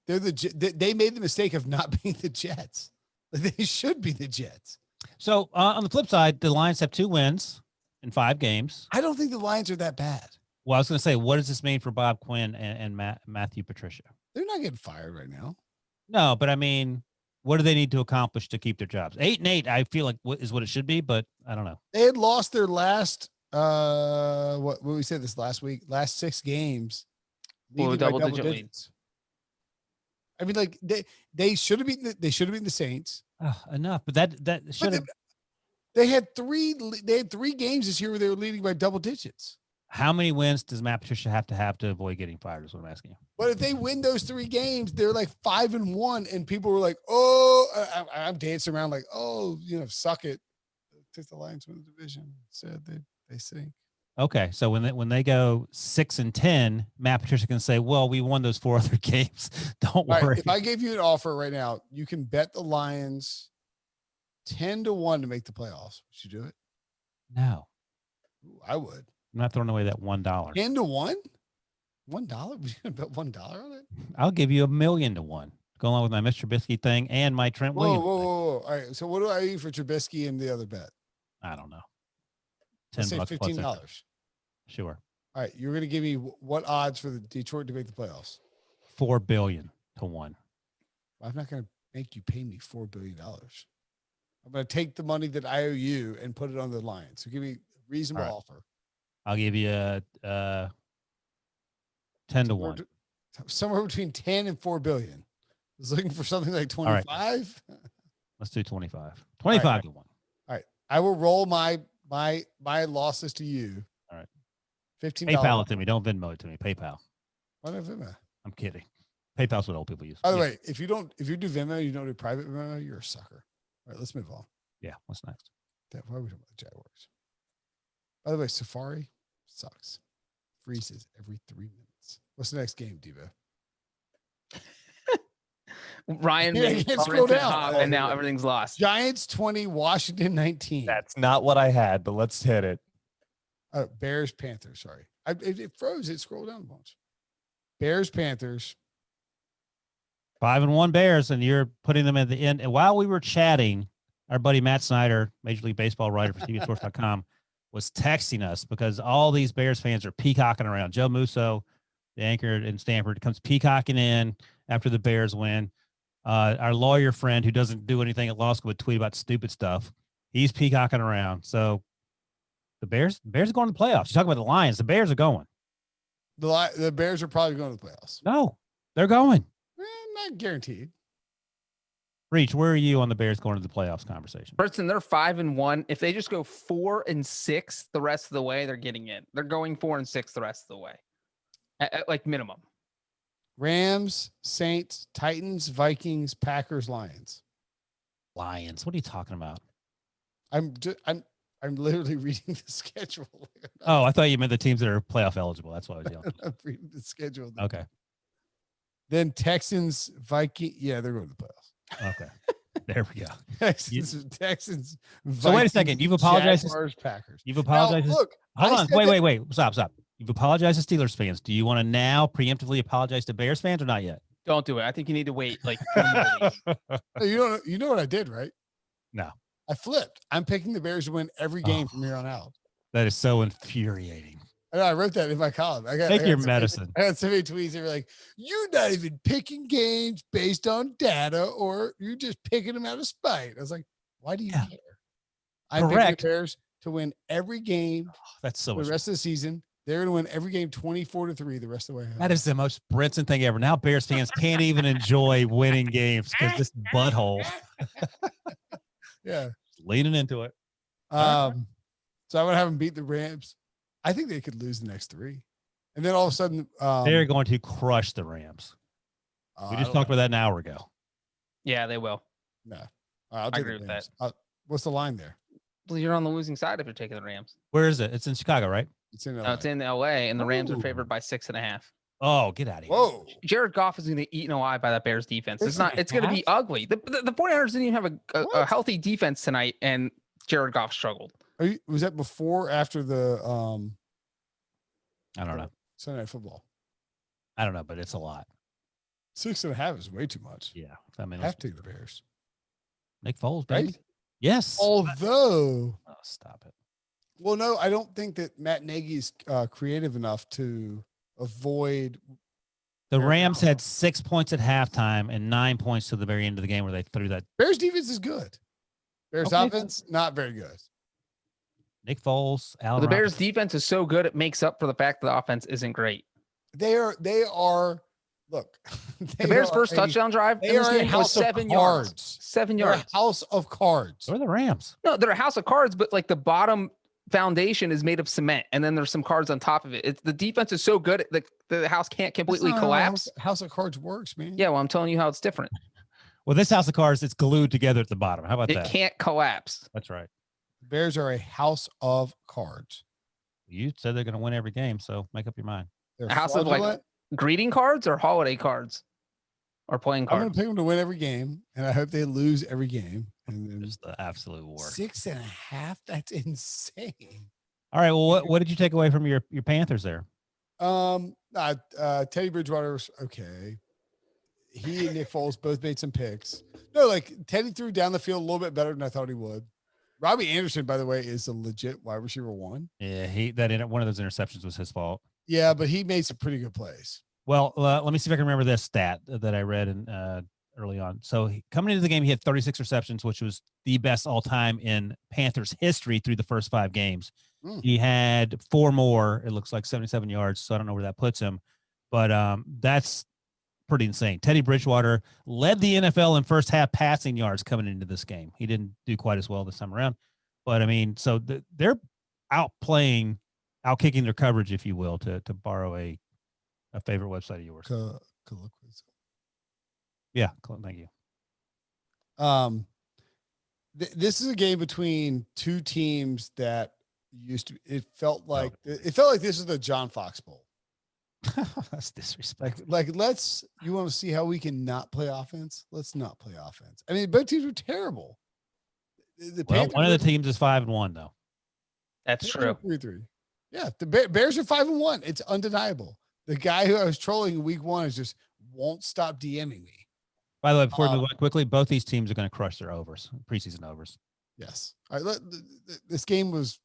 A: they're they made the mistake of not being the Jets. They should be the Jets.
C: So on the flip side, the Lions have 2 wins in 5 games.
A: I don't think the Lions are that bad.
C: Well, I was going to say, what does this mean for Bob Quinn and Matthew Patricia?
A: They're not getting fired right now.
C: No, but I mean, what do they need to accomplish to keep their jobs? 8-8, I feel like is what it should be, but I don't know.
A: They had lost their last what we said this last week, last 6 games.
B: Double digit leads.
A: I mean, like they should have been the Saints.
C: Enough, but that should have.
A: They had 3 games this year where they were leading by double digits.
C: How many wins does Matt Patricia have to avoid getting fired? Is what I'm asking you.
A: But if they win those 3 games, they're like 5-1, and people were like, "Oh," I'm dancing around like, "Oh, suck it." Took the Lions win the division. Said they sink.
C: Okay, so when they go 6-10, Matt Patricia can say, "Well, we won those 4 other games. Don't worry."
A: Right, if I gave you an offer right now, you can bet the Lions 10-1 to make the playoffs. Would you do it?
C: No,
A: Ooh, I would.
C: I'm not throwing away that $1.
A: 10-1. $1? Would you gonna bet $1 on it?
C: I'll give you $1 million to 1. Go along with my Mr. Trubisky thing and my Trent Williams.
A: Whoa. All right. So what do I eat for Trubisky and the other bet?
C: I don't know.
A: Let's say
C: $10
A: $15.
C: Sure.
A: All right. You're going to give me what odds for the Detroit to make the playoffs?
C: $4 billion to 1.
A: I'm not going to make you pay me $4 billion. I'm going to take the money that I owe you and put it on the Lions. So give me a reasonable offer.
C: I'll give you a 10-1.
A: Somewhere between 10 and 4 billion. I was looking for something like 25.
C: Right. Let's do 25. 25 to 1.
A: All right. I will roll my losses to you.
C: All right.
A: $15.
C: PayPal it to me. Don't Venmo it to me. PayPal.
A: Why not Venmo?
C: I'm kidding. PayPal's what old people use.
A: By the way, if you do Venmo, you don't do private Venmo, you're a sucker. All right, let's move on.
C: Yeah. What's next?
A: Why are we talking about the Jaguars? By the way, Safari sucks. Freezes every 3 minutes. What's the next game, Devo?
B: Ryan,
A: I can't scroll down.
B: and now everything's lost.
A: Giants 20, Washington 19.
D: That's not what I had, but let's hit it.
A: Bears-Panthers. Sorry, it froze. It scrolled down a bunch. Bears-Panthers.
C: 5-1 Bears, and you're putting them at the end. And while we were chatting, our buddy Matt Snyder, Major League Baseball writer for CBSSports.com, was texting us because all these Bears fans are peacocking around. Joe Musso, the anchor in Stanford, comes peacocking in after the Bears win. Our lawyer friend who doesn't do anything at law school would tweet about stupid stuff. He's peacocking around. So the Bears are going to the playoffs. You talk about the Lions. The Bears are going.
A: The Bears are probably going to the playoffs.
C: No, they're going.
A: Not guaranteed.
C: Breech, where are you on the Bears going to the playoffs conversation?
B: Brinson, they're 5-1. If they just go 4-6 the rest of the way, they're getting in. They're going 4-6 the rest of the way, at like minimum.
A: Rams, Saints, Titans, Vikings, Packers, Lions.
C: Lions. What are you talking about?
A: I'm literally reading the schedule.
C: Oh, I thought you meant the teams that are playoff eligible. That's why I was yelling.
A: I'm reading the schedule.
C: Okay.
A: Then Texans, Vikings. Yeah, they're going to the playoffs.
C: Okay. There we go.
A: Texans.
C: So wait a second. You've apologized.
A: Jaguars, Packers.
C: You've apologized.
A: Now, look,
C: hold on. Wait. Stop. You've apologized to Steelers fans. Do you want to now preemptively apologize to Bears fans or not yet?
B: Don't do it. I think you need to wait like 1 more week.
A: You know what I did, right?
C: No.
A: I flipped. I'm picking the Bears to win every game from here on out.
C: That is so infuriating.
A: I know, I wrote that in my column.
C: Take your medicine.
A: I had so many tweets that were like, "You're not even picking games based on data, or you're just picking them out of spite." I was like, "Why do you care?" I'm picking the Bears to win every game.
C: That's so
A: for
C: much.
A: The rest of the season, they're going to win every game 24-3 the rest of the way home.
C: That is the most Brinson thing ever. Now Bears fans can't even enjoy winning games because this butthole.
A: Yeah,
C: leaning into it.
A: So I would have them beat the Rams. I think they could lose the next 3. And then all of a sudden,
C: they're going to crush the Rams. We just talked about that an hour ago.
B: Yeah, they will.
A: No, I'll
B: I agree with that.
A: What's the line there?
B: Well, you're on the losing side if you're taking the Rams.
C: Where is it? It's in Chicago, right?
A: It's in LA.
B: No, it's in LA, and the Rams are favored by 6.5.
C: Oh, get out of here.
A: Whoa.
B: Jared Goff is going to eat alive by that Bears defense. It's going to be ugly. The 49ers didn't even have a healthy defense tonight, and Jared Goff struggled.
A: Was that before or after the
C: I don't know.
A: Sunday Night Football?
C: I don't know, but it's a lot.
A: 6.5 is way too much.
C: Yeah. I mean,
A: have to the Bears.
C: Nick Foles, baby.
A: Right?
C: Yes.
A: Although,
C: stop it.
A: Well, no, I don't think that Matt Nagy is creative enough to avoid.
C: The Rams had 6 points at halftime and 9 points to the very end of the game where they threw that.
A: Bears defense is good. Bears offense, not very good.
C: Nick Foles, Allen
B: The Bears
C: Robinson.
B: defense is so good, it makes up for the fact that the offense isn't great.
A: They are, look.
B: The Bears' first touchdown drive in this game was 7 yards. 7 yards.
A: A house of cards.
C: Or the Rams.
B: No, they're a house of cards, but like the bottom foundation is made of cement, and then there's some cards on top of it. The defense is so good, the house can't completely collapse.
A: House of cards works, man.
B: Yeah, well, I'm telling you how it's different.
C: Well, this house of cards, it's glued together at the bottom. How about
B: It
C: that?
B: can't collapse.
C: That's right.
A: Bears are a house of cards.
C: You said they're going to win every game, so make up your mind.
A: They're
B: A house of like greeting cards or holiday cards or playing
A: I'm
B: cards.
A: going to pick them to win every game, and I hope they lose every game. And then
C: Just the absolute worst.
A: 6.5. That's insane.
C: All right. Well, what did you take away from your Panthers there?
A: Teddy Bridgewater was okay. He and Nick Foles both made some picks. No, like Teddy threw down the field a little bit better than I thought he would. Robbie Anderson, by the way, is a legit wide receiver 1.
C: Yeah, one of those interceptions was his fault.
A: Yeah, but he made some pretty good plays.
C: Well, let me see if I can remember this stat that I read early on. So coming into the game, he had 36 receptions, which was the best all time in Panthers history through the first 5 games. He had 4 more. It looks like 77 yards. So I don't know where that puts him, but that's pretty insane. Teddy Bridgewater led the NFL in first half passing yards coming into this game. He didn't do quite as well this time around, but I mean, so they're outkicking their coverage, if you will, to borrow a favorite website of yours. Yeah, thank you.
A: This is a game between 2 teams that it felt like this is the John Fox Bowl.
C: That's disrespectful.
A: Like you want to see how we can not play offense? Let's not play offense. I mean, both teams were terrible.
C: One of the teams is 5-1 though.
B: That's true.
A: 3-3. Yeah, the Bears are 5-1. It's undeniable. The guy who I was trolling in week 1 just won't stop DMing me.
C: By the way, before we move on quickly, both these teams are going to crush their overs, preseason overs.
A: Yes. All right. This game was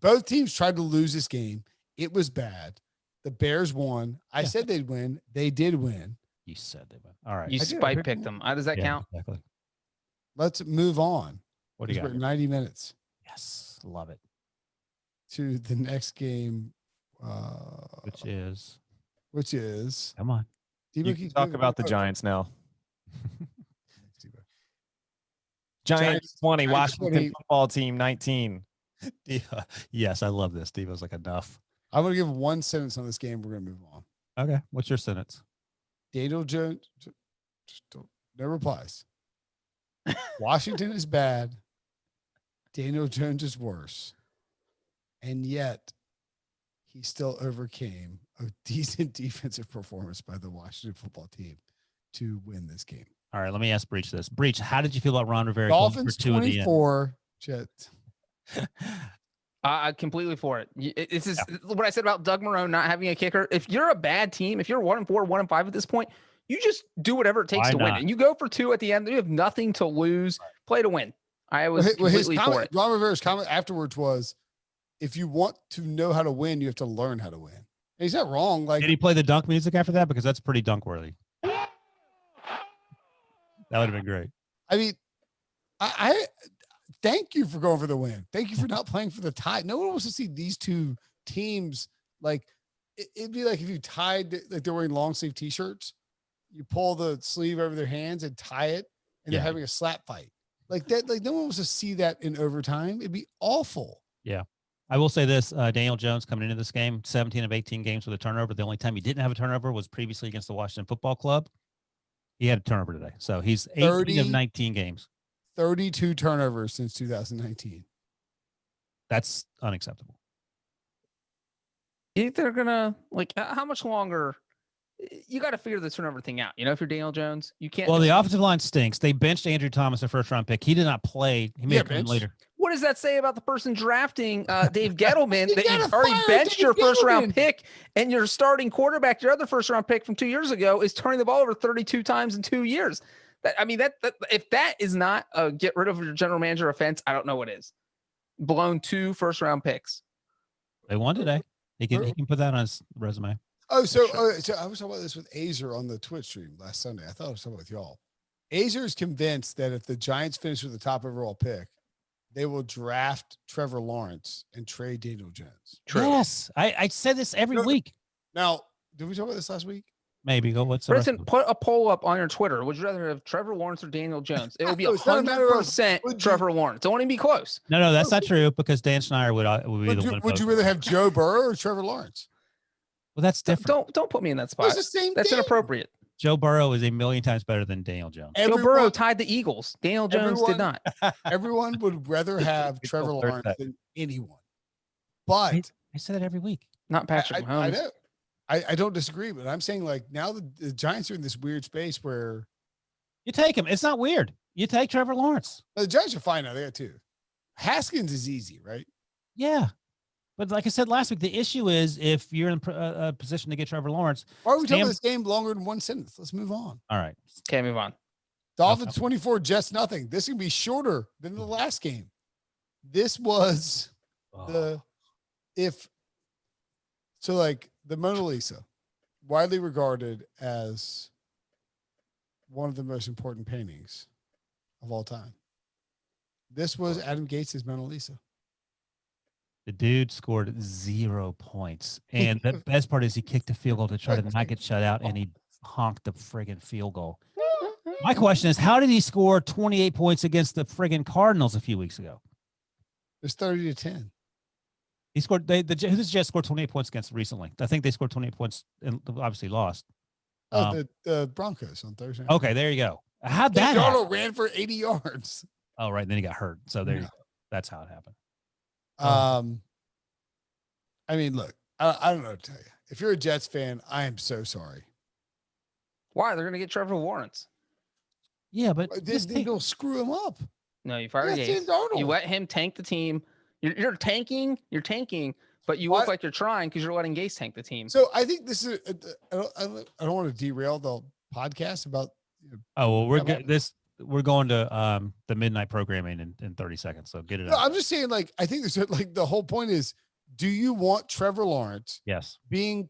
A: both teams tried to lose this game. It was bad. The Bears won. I said they'd win. They did win.
C: You said they win. All right.
B: You spike picked them. How does that count?
C: Exactly.
A: Let's move on.
C: What do you got?
A: We're at 90 minutes.
C: Yes. Love it.
A: To the next game. Which is.
C: Come on.
D: You can talk about the Giants now. Giants 20, Washington
A: 20.
D: football team 19.
C: Yes, I love this. Devo's like enough.
A: I'm going to give one sentence on this game. We're going to move on.
C: Okay. What's your sentence?
A: Daniel Jones, no replies. Washington is bad. Daniel Jones is worse. And yet, he still overcame a decent defensive performance by the Washington football team to win this game.
C: All right, let me ask Breech this. Breech, how did you feel about Ron Rivera?
A: Dolphins
C: going for 2 in the end?
A: 24, Jets.
B: Completely for it. This is what I said about Doug Marrone not having a kicker. If you're a bad team, if you're 1-4, 1-5 at this point, you just do whatever it takes to win. And you go for 2 at the end. You have nothing to lose. Play to win. I was completely for it.
A: Ron Rivera's comment afterwards was, if you want to know how to win, you have to learn how to win. And he's not wrong. Like,
C: did he play the dunk music after that? Because that's pretty dunk worthy. That would have been great.
A: I mean, I thank you for going for the win. Thank you for not playing for the tie. No one wants to see these two teams. Like, it'd be like if you tied, like they're wearing long sleeve t-shirts, you pull the sleeve over their hands and tie it, and they're having a slap fight like that. Like, no one wants to see that in overtime. It'd be awful.
C: Yeah. I will say this, Daniel Jones coming into this game, 17 of 18 games with a turnover. The only time he didn't have a turnover was previously against the Washington Football Club. He had a turnover today. So he's 18 of 19 games.
A: 32 turnovers since 2019.
C: That's unacceptable.
B: You think they're going to, like, how much longer? You got to figure the turnover thing out. You know, if you're Daniel Jones, you can't.
C: Well, the offensive line stinks. They benched Andrew Thomas, a first-round pick. He did not play. He may have come in later.
B: What does that say about the person drafting Dave Gettleman that you've already benched your first-round pick and your starting quarterback, your other first-round pick from 2 years ago, is turning the ball over 32 times in 2 years? That if that is not a get rid of your general manager offense, I don't know what is. Blown 2 first-round picks.
C: They won today. He can put that on his resume.
A: Oh, so I was talking about this with Azer on the Twitch stream last Sunday. I thought I was talking with y'all. Azer is convinced that if the Giants finish with the top overall pick, they will draft Trevor Lawrence and trade Daniel Jones.
C: True. Yes. I said this every week.
A: Now, did we talk about this last week?
C: Maybe. Go. What's the
B: Brinson, put a poll up on your Twitter. Would you rather have Trevor Lawrence or Daniel Jones? It will be 100% Trevor Lawrence. Don't even be close.
C: No, that's not true because Dan Schneider would be the one.
A: Would you rather have Joe Burrow or Trevor Lawrence?
C: Well, that's different.
B: Don't put me in that spot.
A: It's the same
B: That's
A: thing.
B: Inappropriate.
C: Joe Burrow is a million times better than Daniel Jones.
B: Joe Burrow tied the Eagles. Daniel Jones did not.
A: Everyone would rather have Trevor Lawrence than anyone. But
C: I say that every week.
B: Not Patrick Mahomes.
A: I know. I don't disagree, but I'm saying, like, now the Giants are in this weird space where
C: you take him. It's not weird. You take Trevor Lawrence.
A: The Giants are fine now. They got 2. Haskins is easy, right?
C: Yeah. But like I said last week, the issue is if you're in a position to get Trevor Lawrence.
A: Why are we talking about this game longer than one sentence? Let's move on.
C: All right.
B: Okay, move on.
A: Dolphins 24, Jets nothing. This can be shorter than the last game. This was the Mona Lisa, widely regarded as one of the most important paintings of all time. This was Adam Gates' Mona Lisa.
C: The dude scored 0 points. And the best part is he kicked a field goal to try to not get shut out, and he honked the friggin' field goal. My question is, how did he score 28 points against the friggin' Cardinals a few weeks ago?
A: It's 30-10.
C: He scored. Who did the Jets score 28 points against recently? I think they scored 28 points and obviously lost.
A: The Broncos on Thursday.
C: Okay, there you go. How'd that
A: Darnold
C: happen?
A: ran for 80 yards.
C: Oh, right. And then he got hurt. So there you go. That's how it happened.
A: I mean, look, I don't know what to tell you. If you're a Jets fan, I am so sorry.
B: Why? They're going to get Trevor Lawrence.
C: Yeah, but
A: they'll screw him up.
B: No, you fired Gates. You let him tank the team. You're tanking, but you look like you're trying because you're letting Gase tank the team.
A: So I think this is. I don't want to derail the podcast about.
C: Oh well, we're good. we're going to the midnight programming in 30 seconds. So get it
A: No,
C: out.
A: I'm just saying, like, I think there's like the whole point is, do you want Trevor Lawrence
C: Yes.
A: being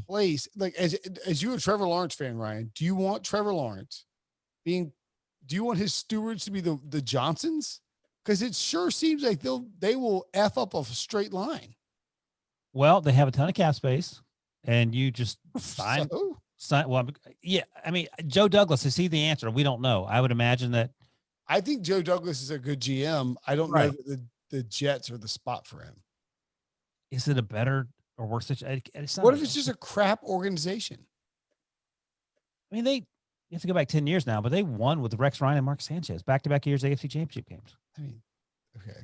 A: placed like as you a Trevor Lawrence fan, Ryan? Do you want Trevor Lawrence do you want his stewards to be the Johnsons? Because it sure seems like they will F up a straight line.
C: Well, they have a ton of cap space, and you just sign. Well, yeah. I mean, Joe Douglas, is he the answer? We don't know. I would imagine that.
A: I think Joe Douglas is a good GM. I don't know that the Jets are the spot for him.
C: Is it a better or worse situation?
A: What if it's just a crap organization?
C: I mean, you have to go back 10 years now, but they won with Rex Ryan and Mark Sanchez back-to-back years AFC Championship games.
A: I mean, okay.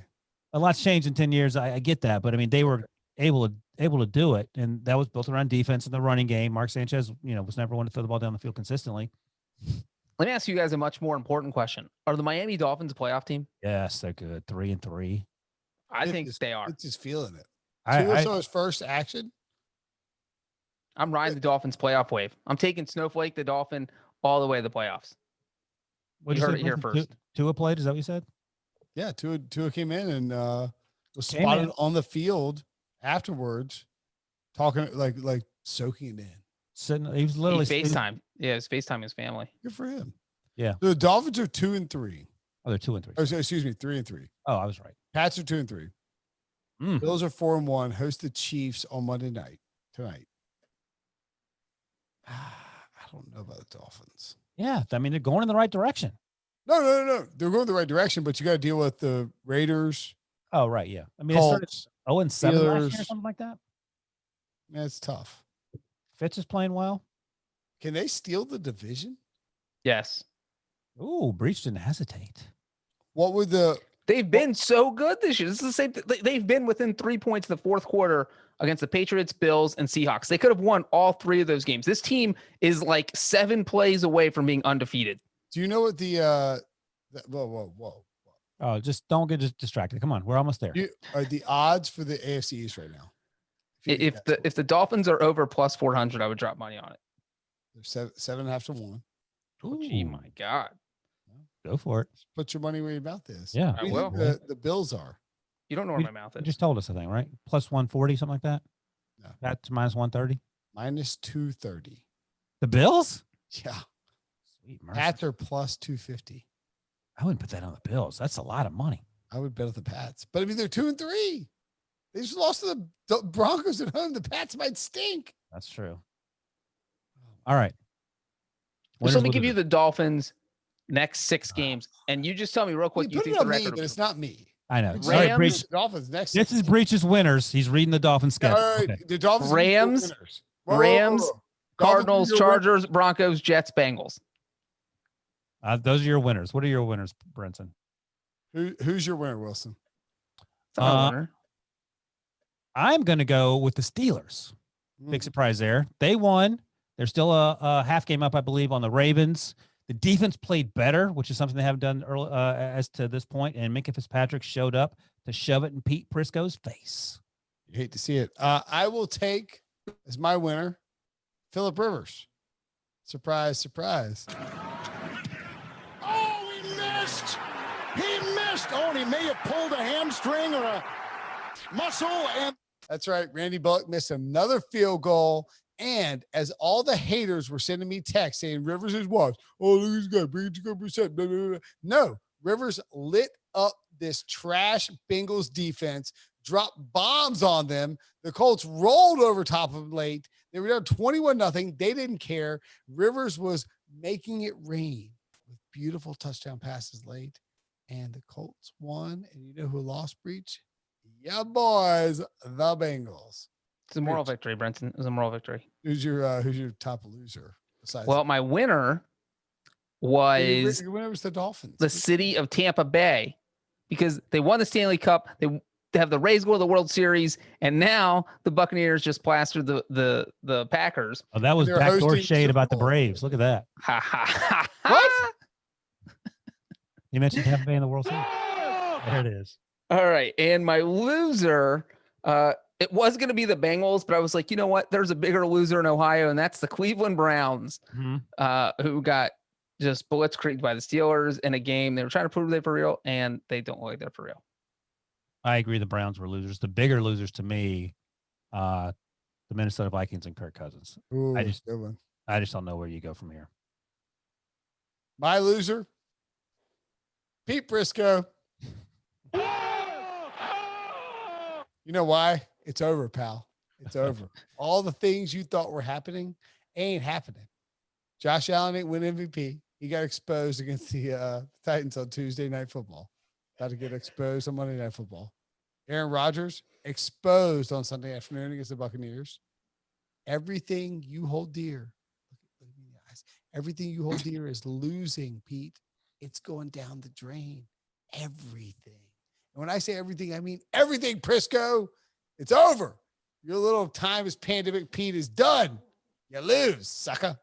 C: A lot's changed in 10 years. I get that, but I mean, they were able to do it, and that was built around defense and the running game. Mark Sanchez, was never one to throw the ball down the field consistently.
B: Let me ask you guys a much more important question. Are the Miami Dolphins a playoff team?
C: Yes, they're good. 3-3.
B: I think they are.
A: It's just feeling it.
C: I
A: Tua's first action.
B: I'm riding the Dolphins playoff wave. I'm taking Snowflake the Dolphin all the way to the playoffs. You heard it here first.
C: Tua played. Is that what you said?
A: Yeah, Tua came in and was spotted on the field afterwards, talking like soaking it in.
C: Sitting, he was literally
B: FaceTime. Yeah, it's FaceTime his family.
A: Good for him.
C: Yeah.
A: The Dolphins are 2-3.
C: Oh, they're 2-3.
A: Oh, excuse me, 3-3.
C: Oh, I was right.
A: Pats are 2-3. Bills are 4-1. Host the Chiefs on Monday night tonight. I don't know about the Dolphins.
C: Yeah, I mean, they're going in the right direction.
A: No. They're going the right direction, but you got to deal with the Raiders.
C: Oh, right. Yeah. I mean,
A: Colts,
C: 0-7 last year or something like that.
A: Yeah, it's tough.
C: Fitz is playing well.
A: Can they steal the division?
B: Yes.
C: Ooh, Breech didn't hesitate.
A: What would
B: They've been so good this year. This is the same. They've been within 3 points in the fourth quarter against the Patriots, Bills, and Seahawks. They could have won all three of those games. This team is like 7 plays away from being undefeated.
A: do you know what whoa.
C: Oh, just don't get distracted. Come on, we're almost there.
A: Are the odds for the AFC East right now?
B: If the Dolphins are over plus 400, I would drop money on it.
A: They're 7.5 to 1.
B: Oh, gee, my God.
C: Go for it.
A: Put your money where your mouth is.
C: Yeah.
A: What do you
B: I will.
A: think the Bills are?
B: You don't know where my mouth
C: You
B: is.
C: just told us, I think, right? Plus 140, something like that.
A: No.
C: That's minus 130.
A: Minus 230.
C: The Bills?
A: Yeah.
C: Sweet mercy.
A: Pats are plus 250.
C: I wouldn't put that on the Bills. That's a lot of money.
A: I would bet on the Pats. But I mean, they're 2-3. They just lost to the Broncos at home. The Pats might stink.
C: That's true. All right.
B: Just let me give you the Dolphins next 6 games, and you just tell me real quick.
A: You put
B: think
A: it on
B: the
A: me,
B: record?
A: but it's not me.
C: I know.
B: Rams,
C: All right, Breech.
A: Dolphins next.
C: This is Breech's winners. He's reading the Dolphins schedule.
A: All right.
C: Okay.
A: The Dolphins.
B: Rams, Rams, Cardinals, Chargers, Broncos, Jets, Bengals.
C: Those are your winners. What are your winners, Brinson?
A: Who's your winner, Wilson?
B: It's not my winner.
C: I'm going to go with the Steelers. Big surprise there. They won. They're still a half game up, I believe, on the Ravens. The defense played better, which is something they haven't done early, as to this point. And Minkah Fitzpatrick showed up to shove it in Pete Prisco's face.
A: You hate to see it. I will take as my winner, Phillip Rivers. Surprise, surprise.
E: Oh, he missed. He missed. Oh, and he may have pulled a hamstring or a muscle. And
A: that's right. Randy Bullock missed another field goal. And as all the haters were sending me texts saying Rivers is what? Oh, look, he's got percent. Blah, blah, blah. No, Rivers lit up this trash Bengals defense, dropped bombs on them. The Colts rolled over top of them late. They were down 21-0. They didn't care. Rivers was making it rain with beautiful touchdown passes late. And the Colts won. And you know who lost, Breech? Yeah, boys, the Bengals.
B: It's a moral victory, Brinson. It was a moral victory.
A: Who's your top loser?
B: Well, my winner was
A: your winner was the Dolphins.
B: The city of Tampa Bay, because they won the Stanley Cup. They have the Rays go to the World Series, and now the Buccaneers just plastered the Packers.
C: Oh, that was backdoor shade about the Braves. Look at that.
B: Ha ha ha!
A: What?
C: You mentioned Tampa Bay in the World Series. There it is.
B: All right, and my loser. It was going to be the Bengals, but I was like, you know what? There's a bigger loser in Ohio, and that's the Cleveland Browns, who got just blitzkrieged by the Steelers in a game. They were trying to prove they're for real, and they don't look like they're for real.
C: I agree. The Browns were losers. The bigger losers to me, the Minnesota Vikings and Kirk Cousins.
A: Ooh,
C: I just
A: good one.
C: don't know where you go from here.
A: My loser, Pete Briscoe. You know why? It's over, pal. It's over. All the things you thought were happening ain't happening. Josh Allen ain't win MVP. He got exposed against the Titans on Tuesday Night Football. About to get exposed on Monday Night Football. Aaron Rodgers exposed on Sunday afternoon against the Buccaneers. Everything you hold dear, look at me in the eyes. Everything you hold dear is losing, Pete. It's going down the drain. Everything. And when I say everything, I mean everything, Prisco. It's over. Your little time as pandemic Pete is done. You lose, sucker.